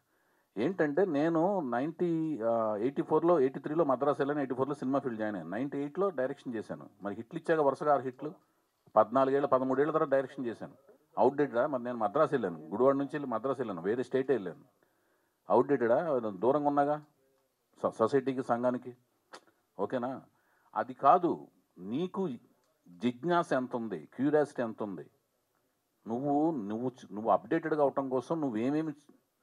ఏంటంటే నేను 84లో 83లో మద్రాసు వెళ్ళాను, 84లో సినిమా ఫీల్డ్ జాయిన్ అయ్యాను, 98లో డైరెక్షన్ చేశాను. మరి హిట్లు ఇచ్చాక వరుసగా 6 హిట్లు, 14 13 తర్వాత డైరెక్షన్ చేశాను. అవుట్డేటెడా? మరి నేను మద్రాసు వెళ్ళాను, గుడివాడ నుంచి వెళ్ళి మద్రాసు వెళ్ళాను, వేరే స్టేటే వెళ్ళాను. అవుట్డేటెడా? దూరంగా ఉన్నాగా సొసైటీకి, సంఘానికి. ఓకేనా? అది కాదు. నీకు జిజ్ఞాస ఎంత ఉంది, క్యూరియాసిటీ ఎంత ఉంది, నువ్వు అప్డేటెడ్గా అవటం కోసం నువ్వేమేమి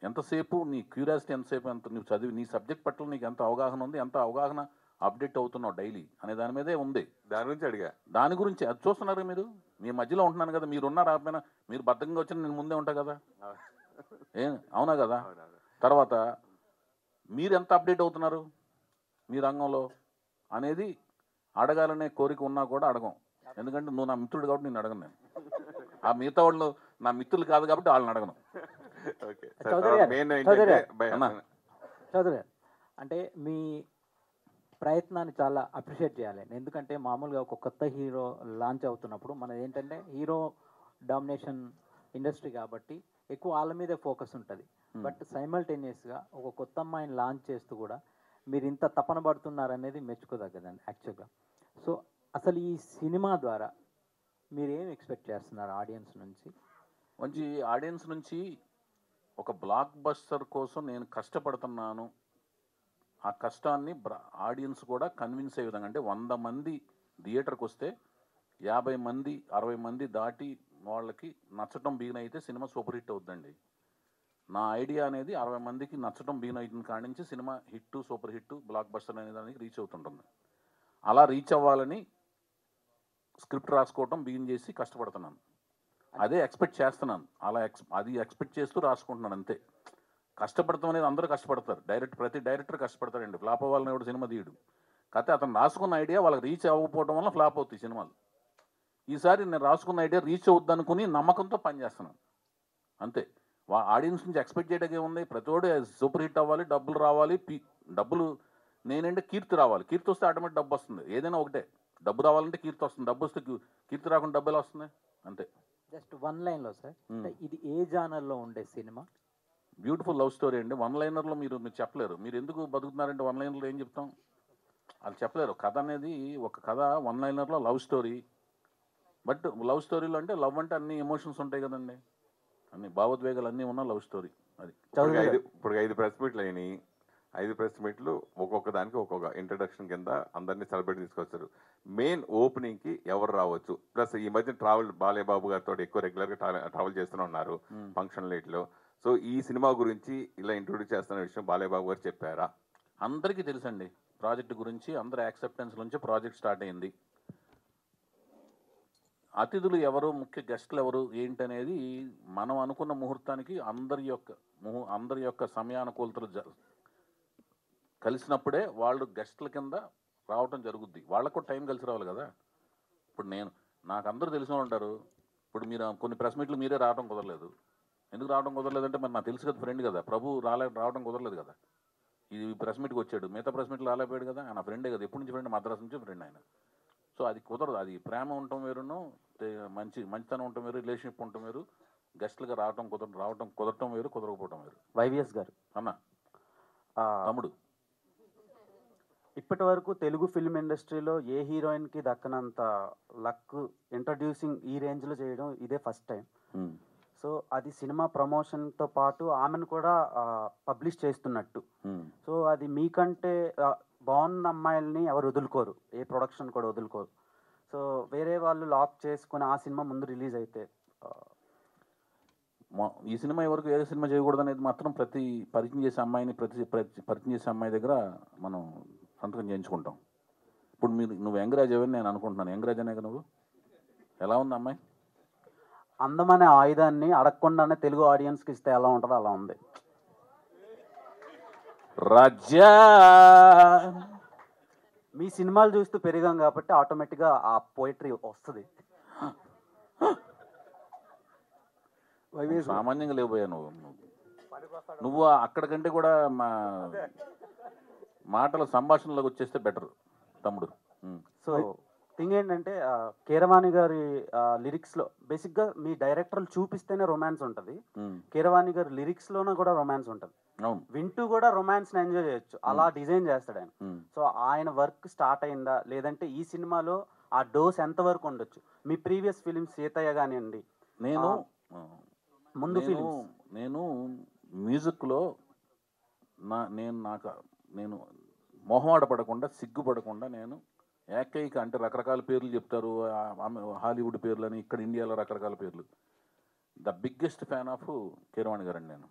ఎంతసేపు నీ క్యూరియాసిటీ ఎంతసేపు, నువ్వు చదివి నీ సబ్జెక్ట్ పట్ల నీకు ఎంత అవగాహన ఉంది, ఎంత అవగాహన అప్డేట్ అవుతున్నావు డైలీ అనే దాని మీదే ఉంది. దాని గురించి అడిగా. దాని గురించి అది చూస్తున్నారు మీరు. మీ మధ్యలో ఉంటున్నాను కదా, మీరున్నా రాకపోయినా మీరు బద్ధకంగా వచ్చిన నేను ముందే ఉంటా కదా. అవునా కదా? తర్వాత మీరు ఎంత అప్డేట్ అవుతున్నారు మీ రంగంలో అనేది అడగాలనే కోరిక ఉన్నా కూడా అడగం. ఎందుకంటే నువ్వు నా మిత్రుడు కాబట్టి నేను అడగను. నేను ఆ మిగతా వాళ్ళు నా మిత్రులు కాదు కాబట్టి వాళ్ళని అడగను. చౌదరి అంటే మీ ప్రయత్నాన్ని చాలా అప్రిషియేట్ చేయాలి. ఎందుకంటే మామూలుగా ఒక కొత్త హీరో లాంచ్ అవుతున్నప్పుడు మనది ఏంటంటే హీరో డామినేషన్ ఇండస్ట్రీ కాబట్టి ఎక్కువ వాళ్ళ మీదే ఫోకస్ ఉంటుంది. బట్ సైమల్టేనియస్గా ఒక కొత్త అమ్మాయిని లాంచ్ చేస్తూ కూడా మీరు ఇంత తపన పడుతున్నారనేది మెచ్చుకోదగ్గదండి యాక్చువల్గా. సో అసలు ఈ సినిమా ద్వారా మీరు ఏం ఎక్స్పెక్ట్ చేస్తున్నారు ఆడియన్స్ నుంచి? మంచి ఆడియన్స్ నుంచి ఒక బ్లాక్ బస్టర్ కోసం నేను కష్టపడుతున్నాను. ఆ కష్టాన్ని ఆడియన్స్ కూడా కన్విన్స్ అయ్యే విధంగా, అంటే 100 మంది థియేటర్కి వస్తే 50 మంది 60 మంది దాటి వాళ్ళకి నచ్చటం బిగిన్ అయితే సినిమా సూపర్ హిట్ అవుతుందండి. నా ఐడియా అనేది 60 మందికి నచ్చటం బిగిన్ అవుతుంది కాడి నుంచి cinema hit, super hit, block buster అనే దానికి రీచ్ అవుతుంటుంది. అలా రీచ్ అవ్వాలని స్క్రిప్ట్ రాసుకోవటం బిగిన్ చేసి కష్టపడుతున్నాను. అదే ఎక్స్పెక్ట్ చేస్తున్నాను. అలా అది ఎక్స్పెక్ట్ చేస్తూ రాసుకుంటున్నాను అంతే. కష్టపడతాం అనేది అందరూ కష్టపడతారు. ప్రతి డైరెక్టర్ కష్టపడతారండి. ఫ్లాప్ అవ్వాలని ఎవడు సినిమా తీయడు. కాకపోతే అతను రాసుకున్న ఐడియా వాళ్ళకి రీచ్ అవ్వకపోవడం వల్ల ఫ్లాప్ అవుతాయి సినిమాలు. ఈసారి నేను రాసుకున్న ఐడియా రీచ్ అవుద్ది అనుకుని నమ్మకంతో పనిచేస్తున్నాను అంతే. ఆడియన్స్ నుంచి ఎక్స్పెక్ట్ చేయడానికి ఏముంది? ప్రతివాడు సూపర్ హిట్ అవ్వాలి, డబ్బులు రావాలి. డబ్బులు నేనంటే కీర్తి రావాలి. కీర్తి వస్తే ఆటోమేటిక్ డబ్బు వస్తుంది. ఏదైనా ఒకటే, డబ్బు రావాలంటే కీర్తి వస్తుంది. డబ్బు వస్తే కీర్తి రాకుండా డబ్బు ఎలా వస్తుంది? అంతే. జస్ట్ 1 లైన్లో సార్, ఇది ఏ జానర్లో ఉండే సినిమా? బ్యూటిఫుల్ లవ్ స్టోరీ అండి. 1 లైనర్లో మీరు చెప్పలేరు. మీరు ఎందుకు బతుకుతున్నారంటే 1 లైనర్లో ఏం చెప్తాం? అది చెప్పలేరు. కథ అనేది ఒక కథ 1 లైనర్లో లవ్ స్టోరీ. బట్ లవ్ స్టోరీలో అంటే లవ్ అంటే అన్ని ఎమోషన్స్ ఉంటాయి కదండి, అన్ని భావోద్వేగాలు అన్నీ ఉన్న లవ్ స్టోరీ. అది ఇప్పుడు 5 ప్రెస్ మీట్లు అయినాయి. 5 ప్రెస్ మీట్లు ఒక్కొక్క దానికి ఒక్కొక్క ఇంట్రడక్షన్ కింద అందరినీ సెలబ్రేట్ తీసుకొచ్చారు. మెయిన్ ఓపెనింగ్కి ఎవరు రావచ్చు? ప్లస్ ఈ మధ్య బాలయ్యబాబు గారితో ఎక్కువ రెగ్యులర్గా ట్రావెల్ చేస్తూనే ఉన్నారు ఫంక్షన్ లైట్లో. సో ఈ సినిమా గురించి ఇలా ఇంట్రొడ్యూస్ చేస్తున్న విషయం బాలయ్యబాబు గారు చెప్పారా? అందరికీ తెలుసండి ప్రాజెక్ట్ గురించి. అందరి యాక్సెప్టెన్స్ నుంచి ప్రాజెక్ట్ స్టార్ట్ అయింది. అతిథులు ఎవరు, ముఖ్య గెస్టులు ఎవరు ఏంటనేది మనం అనుకున్న ముహూర్తానికి అందరి యొక్క సమయానుకూలతలు కలిసినప్పుడే వాళ్ళు గెస్టుల కింద రావటం జరుగుద్ది. వాళ్ళకు టైం కలిసి రావాలి కదా. ఇప్పుడు నాకు అందరూ తెలిసిన వాళ్ళు ఉంటారు. ఇప్పుడు మీరు కొన్ని ప్రెస్ మీట్లు మీరే రావడం కుదరలేదు. ఎందుకు రావడం కుదరలేదంటే మరి నాకు తెలుసు కదా, ఫ్రెండ్ కదా, ప్రభు రావడం కుదరలేదు కదా. ఇది ప్రెస్ మీట్కి వచ్చాడు, మిగతా ప్రెస్ మీట్లు రాలేపోయాడు కదా, ఆయన ఫ్రెండే కదా, ఎప్పటి నుంచి ఫ్రెండ్, మద్రాసు నుంచి ఫ్రెండ్ ఆయన. సో అది కుదరదు. అది ప్రేమ ఉండటం వేరును, మంచితనం ఉండటం వేరు, రిలేషన్షిప్ ఉండటం వేరు, గెస్ట్లుగా రావటం కుదరటం వేరు, కుదరకపోవటం వేరు. వైవిఎస్ గారు అన్న తమ్ముడు, ఇప్పటి వరకు తెలుగు ఫిల్మ్ ఇండస్ట్రీలో ఏ హీరోయిన్కి దక్కనంత లక్ ఇంట్రడ్యూసింగ్ ఈ రేంజ్లో చేయడం ఇదే ఫస్ట్ టైం. సో అది సినిమా ప్రమోషన్తో పాటు ఆమెను కూడా పబ్లిష్ చేస్తున్నట్టు. సో అది మీకంటే బాగున్న అమ్మాయిల్ని ఎవరు వదులుకోరు, ఏ ప్రొడక్షన్ కూడా వదులుకోరు. సో వేరే వాళ్ళు లాక్ చేసుకుని ఆ సినిమా ముందు రిలీజ్ అయితే ఈ సినిమా ఎవరికి వేరే సినిమా చేయకూడదు అనేది మాత్రం ప్రతి పరిచయం చేసే అమ్మాయిని పరిచయం చేసే అమ్మాయి దగ్గర మనం సంతకం చేయించుకుంటాం. ఇప్పుడు నువ్వు యంగరాజ్ అని నేను అనుకుంటున్నాను. యంగరాజ్ అనే నువ్వు ఎలా ఉంది అమ్మాయి? అందమనే ఆయుధాన్ని అడగకుండానే తెలుగు ఆడియన్స్కి ఇస్తే ఎలా ఉంటుందో అలా ఉంది. రాజా మీ సినిమాలు చూస్తూ పెరిగాం కాబట్టి ఆటోమేటిక్గా ఆ పోయిటరీ వస్తుంది. సామాన్యంగా లేకపోయా నువ్వు అక్కడికంటే కూడా మాటల సంభాషణలోకి వచ్చేస్తే బెటర్ తమ్ముడు. సో థింగ్ ఏంటంటే కీరవాణి గారి లిరిక్స్లో బేసిక్గా మీ డైరెక్టర్లు చూపిస్తేనే రొమాన్స్ ఉంటుంది. కీరవాణి గారి లిరిక్స్లోనే కూడా రొమాన్స్ ఉంటుంది. వింటూ కూడా రొమాన్స్ని ఎంజాయ్ చేయొచ్చు, అలా డిజైన్ చేస్తాడు ఆయన. సో ఆయన వర్క్ స్టార్ట్ అయిందా లేదంటే ఈ సినిమాలో ఆ డోస్ ఎంతవరకు ఉండొచ్చు? మీ ప్రీవియస్ ఫిలిమ్స్ సీతయ్య కానివ్వండి, ముందు ఫిలిమ్స్, నేను మ్యూజిక్లో నేను మొహమాట పడకుండా, సిగ్గుపడకుండా, నేను ఏకైక అంటే రకరకాల పేర్లు చెప్తారు, హాలీవుడ్ పేర్లు అని, ఇక్కడ ఇండియాలో రకరకాల పేర్లు. The biggest fan of Keeravani గారు అండి. నేను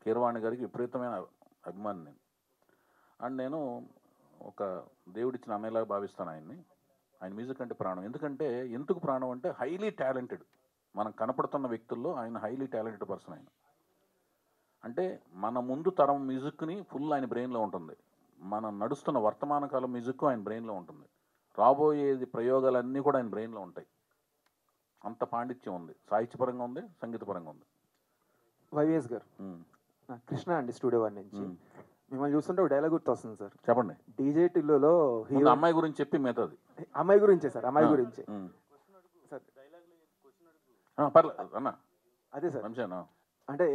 కీరవాణి గారికి విపరీతమైన అభిమాని నేను. అండ్ నేను ఒక దేవుడిచ్చిన అన్నయ్యలాగా భావిస్తాను ఆయన్ని. ఆయన మ్యూజిక్ అంటే ప్రాణం. ఎందుకు ప్రాణం అంటే హైలీ టాలెంటెడ్. మనం కనపడుతున్న వ్యక్తుల్లో ఆయన హైలీ టాలెంటెడ్ పర్సన్. ఆయన అంటే మన ముందు తరం మ్యూజిక్ని ఫుల్ ఆయన బ్రెయిన్లో ఉంటుంది. మనం నడుస్తున్న వర్తమాన కాలం మ్యూజిక్ ఆయన బ్రెయిన్లో ఉంటుంది. రాబోయేది ప్రయోగాలన్నీ కూడా ఆయన బ్రెయిన్లో ఉంటాయి. అంత పాండిత్యం ఉంది, సాహిత్యపరంగా ఉంది, సంగీతపరంగా ఉంది. వైవిఎస్ గారు, కృష్ణ అండి, స్టూడియో 1 నుంచి. మిమ్మల్ని చూస్తుంటే ఒక డైలాగ్ గుర్తు వస్తుంది సార్. చెప్పండి. డీజే టిల్లులో హీరో అమ్మాయి గురించి చెప్పి మిగతాది. అమ్మాయి గురించే సార్, అమ్మాయి గురించే సార్. పర్లేదు అన్న. అదే సార్, అంటే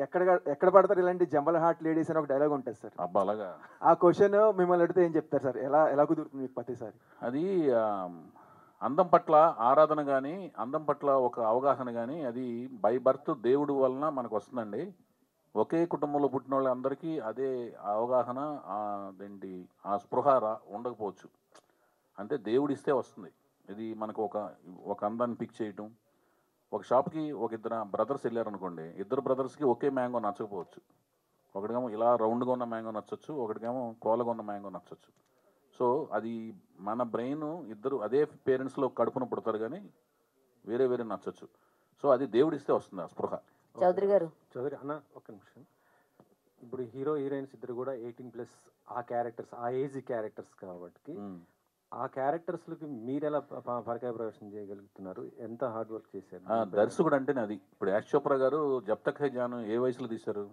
ఎక్కడ పడతారు ఇలాంటి జంబల్ హార్ట్ లేడీస్ అని ఒక డైలాగ్ ఉంటుంది సార్. అబ్బా అలాగా. ఆ క్వశ్చన్ మిమ్మల్ని అడిగితే ఏం చెప్తారు సార్? ఎలా కుదురుతుంది మీకు ప్రతిసారి? అది అందం పట్ల ఆరాధన కానీ, అందం పట్ల ఒక అవగాహన కానీ, అది బై బర్త్ దేవుడు వలన మనకు వస్తుందండి. ఒకే కుటుంబంలో పుట్టిన వాళ్ళందరికీ అదే అవగాహన, అదేంటి ఆ స్పృహ ఉండకపోవచ్చు. అంటే దేవుడిస్తే వస్తుంది. ఇది మనకు ఒక అందాన్ని పిక్ చేయటం. ఒక షాప్కి ఇద్దరు బ్రదర్స్ వెళ్ళారనుకోండి, ఇద్దరు బ్రదర్స్కి ఒకే మ్యాంగో నచ్చకపోవచ్చు. ఒకటికేమో ఇలా రౌండ్గా ఉన్న మ్యాంగో నచ్చవచ్చు, ఒకటికేమో కోలగా ఉన్న మ్యాంగో నచ్చవచ్చు. సో అది మన బ్రెయిన్ ఇద్దరు అదే పేరెంట్స్లో కడుపున పుడతారు కానీ వేరే వేరే నచ్చచ్చు. సో అది దేవుడిస్తే వస్తుంది ఆ స్పృహ. చౌదరి అన్న ఒక్క నిమిషం. ఇప్పుడు హీరో హీరోయిన్స్ ఇద్దరు కూడా 18+ ఆ క్యారెక్టర్స్, ఆ ఏజ్ క్యారెక్టర్స్ కాబట్టి ఆ క్యారెక్టర్స్కి మీరు ఎలా పరకాయ ప్రవేశం చేయగలుగుతున్నారు? ఎంత హార్డ్ వర్క్ చేశారు? దర్శకుడు అంటేనే అది. ఇప్పుడు యాష్ చోప్రా గారు జబ్ తక్ హై జాన్ ఏ వయసులో తీశారు?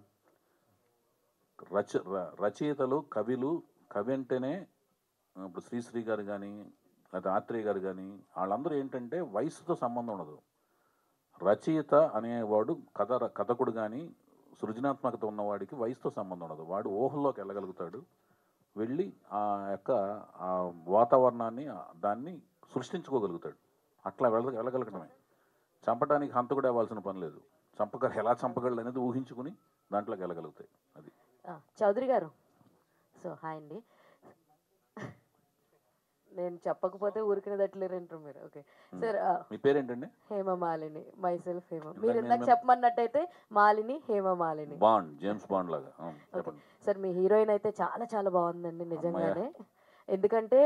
రచయితలు, కవి అంటేనే ఇప్పుడు శ్రీశ్రీ గారు కానీ, లేదా ఆత్రేయ గారు కానీ, వాళ్ళందరూ ఏంటంటే వయసుతో సంబంధం ఉండదు. రచయిత అనేవాడు కథకుడు కానీ, సృజనాత్మకత ఉన్నవాడికి వయసుతో సంబంధం ఉండదు. వాడు ఊహల్లోకి వెళ్ళగలుగుతాడు, వెళ్ళి ఆ యొక్క ఆ వాతావరణాన్ని దాన్ని సృష్టించుకోగలుగుతాడు. అట్లా వెళ్ళగలగడమే. చంపడానికి హంతకుడు అవ్వాల్సిన పని లేదు. ఎలా చంపగలడు అనేది ఊహించుకుని దాంట్లోకి వెళ్ళగలుగుతాయి. అది చౌదరి గారు. సో హాయ్ అండి. నేను చెప్పకపోతే ఊరికినట్లేరంటారు మీరు. ఓకే సార్, మీ పేరేంటండి? హేమమాలిని. మైసెల్ఫ్ హేమ. మీరు ఇందాక చెప్పమన్నట్టయితే Malini, Hemamalini. Bond, James Bond లాగా. సార్ మీ హీరోయిన్ అయితే చాలా చాలా బాగుందండి నిజంగానే. ఎందుకంటే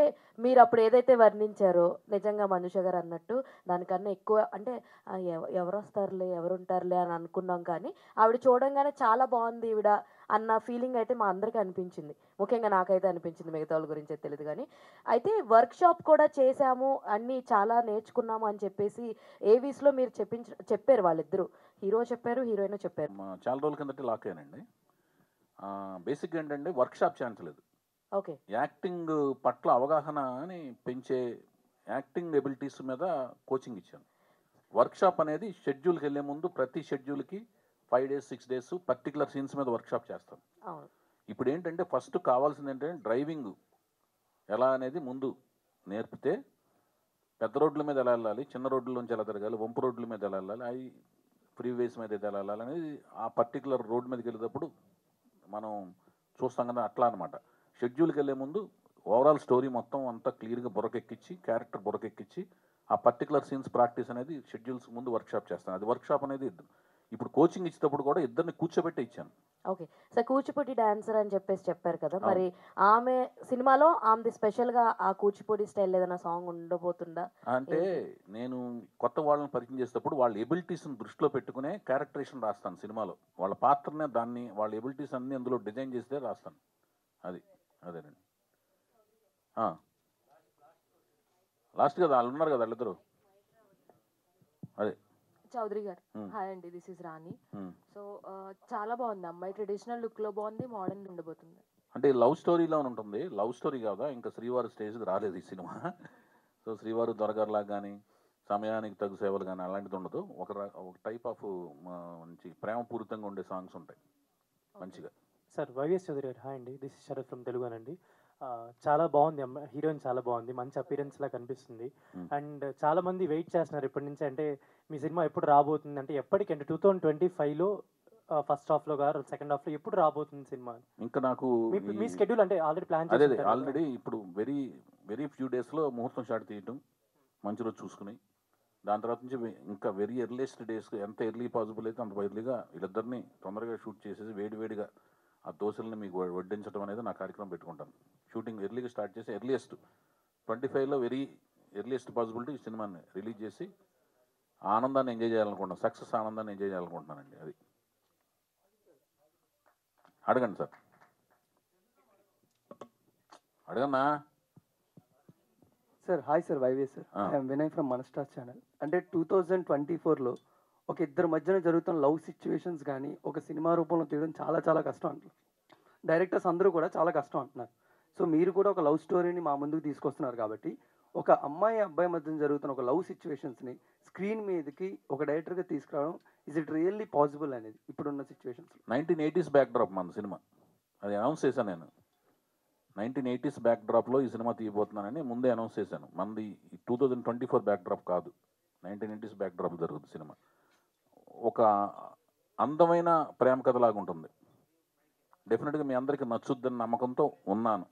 మీరు అప్పుడు ఏదైతే వర్ణించారో నిజంగా మనుష గారు అన్నట్టు దానికన్నా ఎక్కువ అంటే ఎవరు వస్తారులే, ఎవరు ఉంటారులే అని అనుకున్నాం. కానీ ఆవిడ చూడంగానే చాలా బాగుంది ఈవిడ అన్న ఫీలింగ్ అయితే మా అందరికీ అనిపించింది. ముఖ్యంగా నాకైతే అనిపించింది, మిగతా వాళ్ళ గురించి అయితే తెలియదు కానీ. అయితే వర్క్షాప్ కూడా చేశాము, అన్నీ చాలా నేర్చుకున్నాము అని చెప్పేసి ఏవీస్లో మీరు చెప్పారు, వాళ్ళిద్దరూ హీరో చెప్పారు, హీరోయిన్ చెప్పారు. చాలా రోజుల కిందట లాక్ అయ్యానండి. బేసిక్గా ఏంటంటే వర్క్షాప్ చేయించలేదు. ఓకే. యాక్టింగ్ పట్ల అవగాహన అని పెంచే యాక్టింగ్ ఎబిలిటీస్ మీద కోచింగ్ ఇచ్చాను. వర్క్షాప్ అనేది షెడ్యూల్కి వెళ్ళే ముందు ప్రతి షెడ్యూల్కి 5 days 6 days పర్టికులర్ సీన్స్ మీద వర్క్షాప్ చేస్తాను. ఇప్పుడు ఏంటంటే ఫస్ట్ కావాల్సింది ఏంటంటే డ్రైవింగ్ ఎలా అనేది ముందు నేర్పితే పెద్ద రోడ్ల మీద ఎలా వెళ్ళాలి, చిన్న రోడ్లలోంచి ఎలా తిరగాలి, వంపు రోడ్ల మీద ఎలా వెళ్ళాలి, అవి ఫ్రీవేస్ మీద ఎలా వెళ్ళాలి అనేది ఆ పర్టికులర్ రోడ్ మీదకి వెళ్ళేటప్పుడు మనం చూస్తాం కదా, అట్లా అనమాట. షెడ్యూల్కి వెళ్ళే ముందు ఓవరాల్ స్టోరీ మొత్తం అంతా క్లియర్గా బుర్రకెక్కించి క్యారెక్టర్ బుర్రకెక్కించి ఆ పర్టికులర్ సీన్స్ ప్రాక్టీస్ అనేది షెడ్యూల్స్ ముందు వర్క్షాప్ చేస్తాను. అది వర్క్షాప్ అనేది ఇప్పుడు కోచింగ్ ఇచ్చేటప్పుడు కూడా ఇద్దరిని కూర్చోబెట్టి ఇచ్చాను. ఓకే సార్, కూచిపూడి డాన్సర్ అని చెప్పారు కదా, మరి ఆమె సినిమాలో ఆమెది స్పెషల్గా ఆ కూచిపూడి స్టైల్ ఏదైనా సాంగ్ ఉండబోతుందా? అంటే నేను కొత్త వాళ్ళని పరిచయం చేసేటప్పుడు వాళ్ళ ఎబిలిటీస్ని దృష్టిలో పెట్టుకునే క్యారెక్టరేషన్ రాస్తాను సినిమాలో. వాళ్ళ పాత్రనే దాన్ని వాళ్ళ ఎబిలిటీస్ అన్ని అందులో డిజైన్ చేస్తే రాస్తాను. అదేనండి. లాస్ట్ కదా వాళ్ళు ఉన్నారు కదా వాళ్ళిద్దరు. అదే చౌదరి గారు, హాయ్ అండి, దిస్ ఇస్ రాణి. సో చాలా బాగుంది, అమ్మాయి ట్రెడిషనల్ లుక్ లో బాగుంది, మోడర్న్ ఉండబోతుంది. అంటే లవ్ స్టోరీలో ఉంటుంది, లవ్ స్టోరీ కాదా, ఇంకా శ్రీవారు స్టేజ్కి రాలేదు ఈ సినిమా. సో శ్రీవారు దొరగారులా కానీ సమయానికి తగు సేవలు కానీ అలాంటిది ఉండదు. ఒక టైప్ ఆఫ్ మంచి ప్రేమపూరితంగా ఉండే సాంగ్స్ ఉంటాయి మంచిగా. సార్ వైవిఎస్ చౌదరి గారు, హాయ్ అండి, this is Sharath from Telugu అండి. చాలా బాగుంది, హీరోయిన్ చాలా బాగుంది, మంచి అపీరెన్స్ లా కనిపిస్తుంది. అండ్ చాలా మంది వెయిట్ చేస్తున్నారు ఇప్పటి నుంచి, అంటే మీ సినిమా ఎప్పుడు రాబోతుంది, అంటే ఎప్పటికి, అంటే 2025లో ఫస్ట్ హాఫ్లో గారు సెకండ్ హాఫ్లో ఎప్పుడు రాబోతుంది సినిమా? ఇంకా నాకు మీ స్కెడ్యూల్ అంటే ఆల్రెడీ ప్లాన్ అదే ఆల్రెడీ ఇప్పుడు వెరీ ఫ్యూ డేస్లో ముహూర్తం షాట్ తీయటం, మంచి రోజు చూసుకుని దాని తర్వాత నుంచి ఇంకా వెరీ ఎర్లీయెస్ట్ డేస్, ఎంత ఎర్లీ పాసిబుల్ అయితే అంత ఎర్లీగా వీళ్ళిద్దరిని తొందరగా షూట్ చేసేసి వేడివేడిగా ఆ దోశల్ని మీకు వడ్డించడం అనేది నా కార్యక్రమం పెట్టుకుంటాను. షూటింగ్ ఎర్లీగా స్టార్ట్ చేసి ఎర్లీయెస్ట్ 25లో వెరీ ఎర్లీయెస్ట్ పాసిబిలిటీ ఈ సినిమాని రిలీజ్ చేసి ఆనందాన్ని ఎంజాయ్ చేయాలనుకుంటున్నాను, సక్సెస్ ఆనందాన్ని ఎంజాయ్ చేయాలనుకుంటున్నానండి. అది అడగండి సార్, అడగన్నా. Sir hi sir, YVS sir, I'm Vinay from మన స్టార్ ఛానల్. అంటే 2024లో ఒక ఇద్దరు మధ్యన జరుగుతున్న లవ్ సిచ్యువేషన్స్ కానీ ఒక సినిమా రూపంలో తీయడం చాలా చాలా కష్టం అంటున్నారు డైరెక్టర్స్ అందరూ కూడా, చాలా కష్టం అంటున్నారు. సో మీరు కూడా ఒక లవ్ స్టోరీని మా ముందుకు తీసుకొస్తున్నారు కాబట్టి ఒక అమ్మాయి అబ్బాయి మధ్య జరుగుతున్న ఒక లవ్ సిచ్యువేషన్స్ని స్క్రీన్ మీదకి ఒక డైరెక్టర్గా తీసుకురావడం ఇస్ ఇట్ రియల్లీ పాసిబుల్ అనేది ఇప్పుడున్న సిచ్యువేషన్స్? 1980s బ్యాక్డ్రాప్ మన సినిమా, అది అనౌన్స్ చేశాను నేను. 1980s బ్యాక్డ్రాప్లో ఈ సినిమా తీయబోతున్నానని ముందే అనౌన్స్ చేశాను. మనది 2024 బ్యాక్డ్రాప్ కాదు, 1980s బ్యాక్డ్రాప్ జరుగుతుంది సినిమా. ఒక అందమైన ప్రేమ కథలాగా ఉంటుంది. డెఫినెట్గా మీ అందరికీ నచ్చుద్దని నమ్మకంతో ఉన్నాను.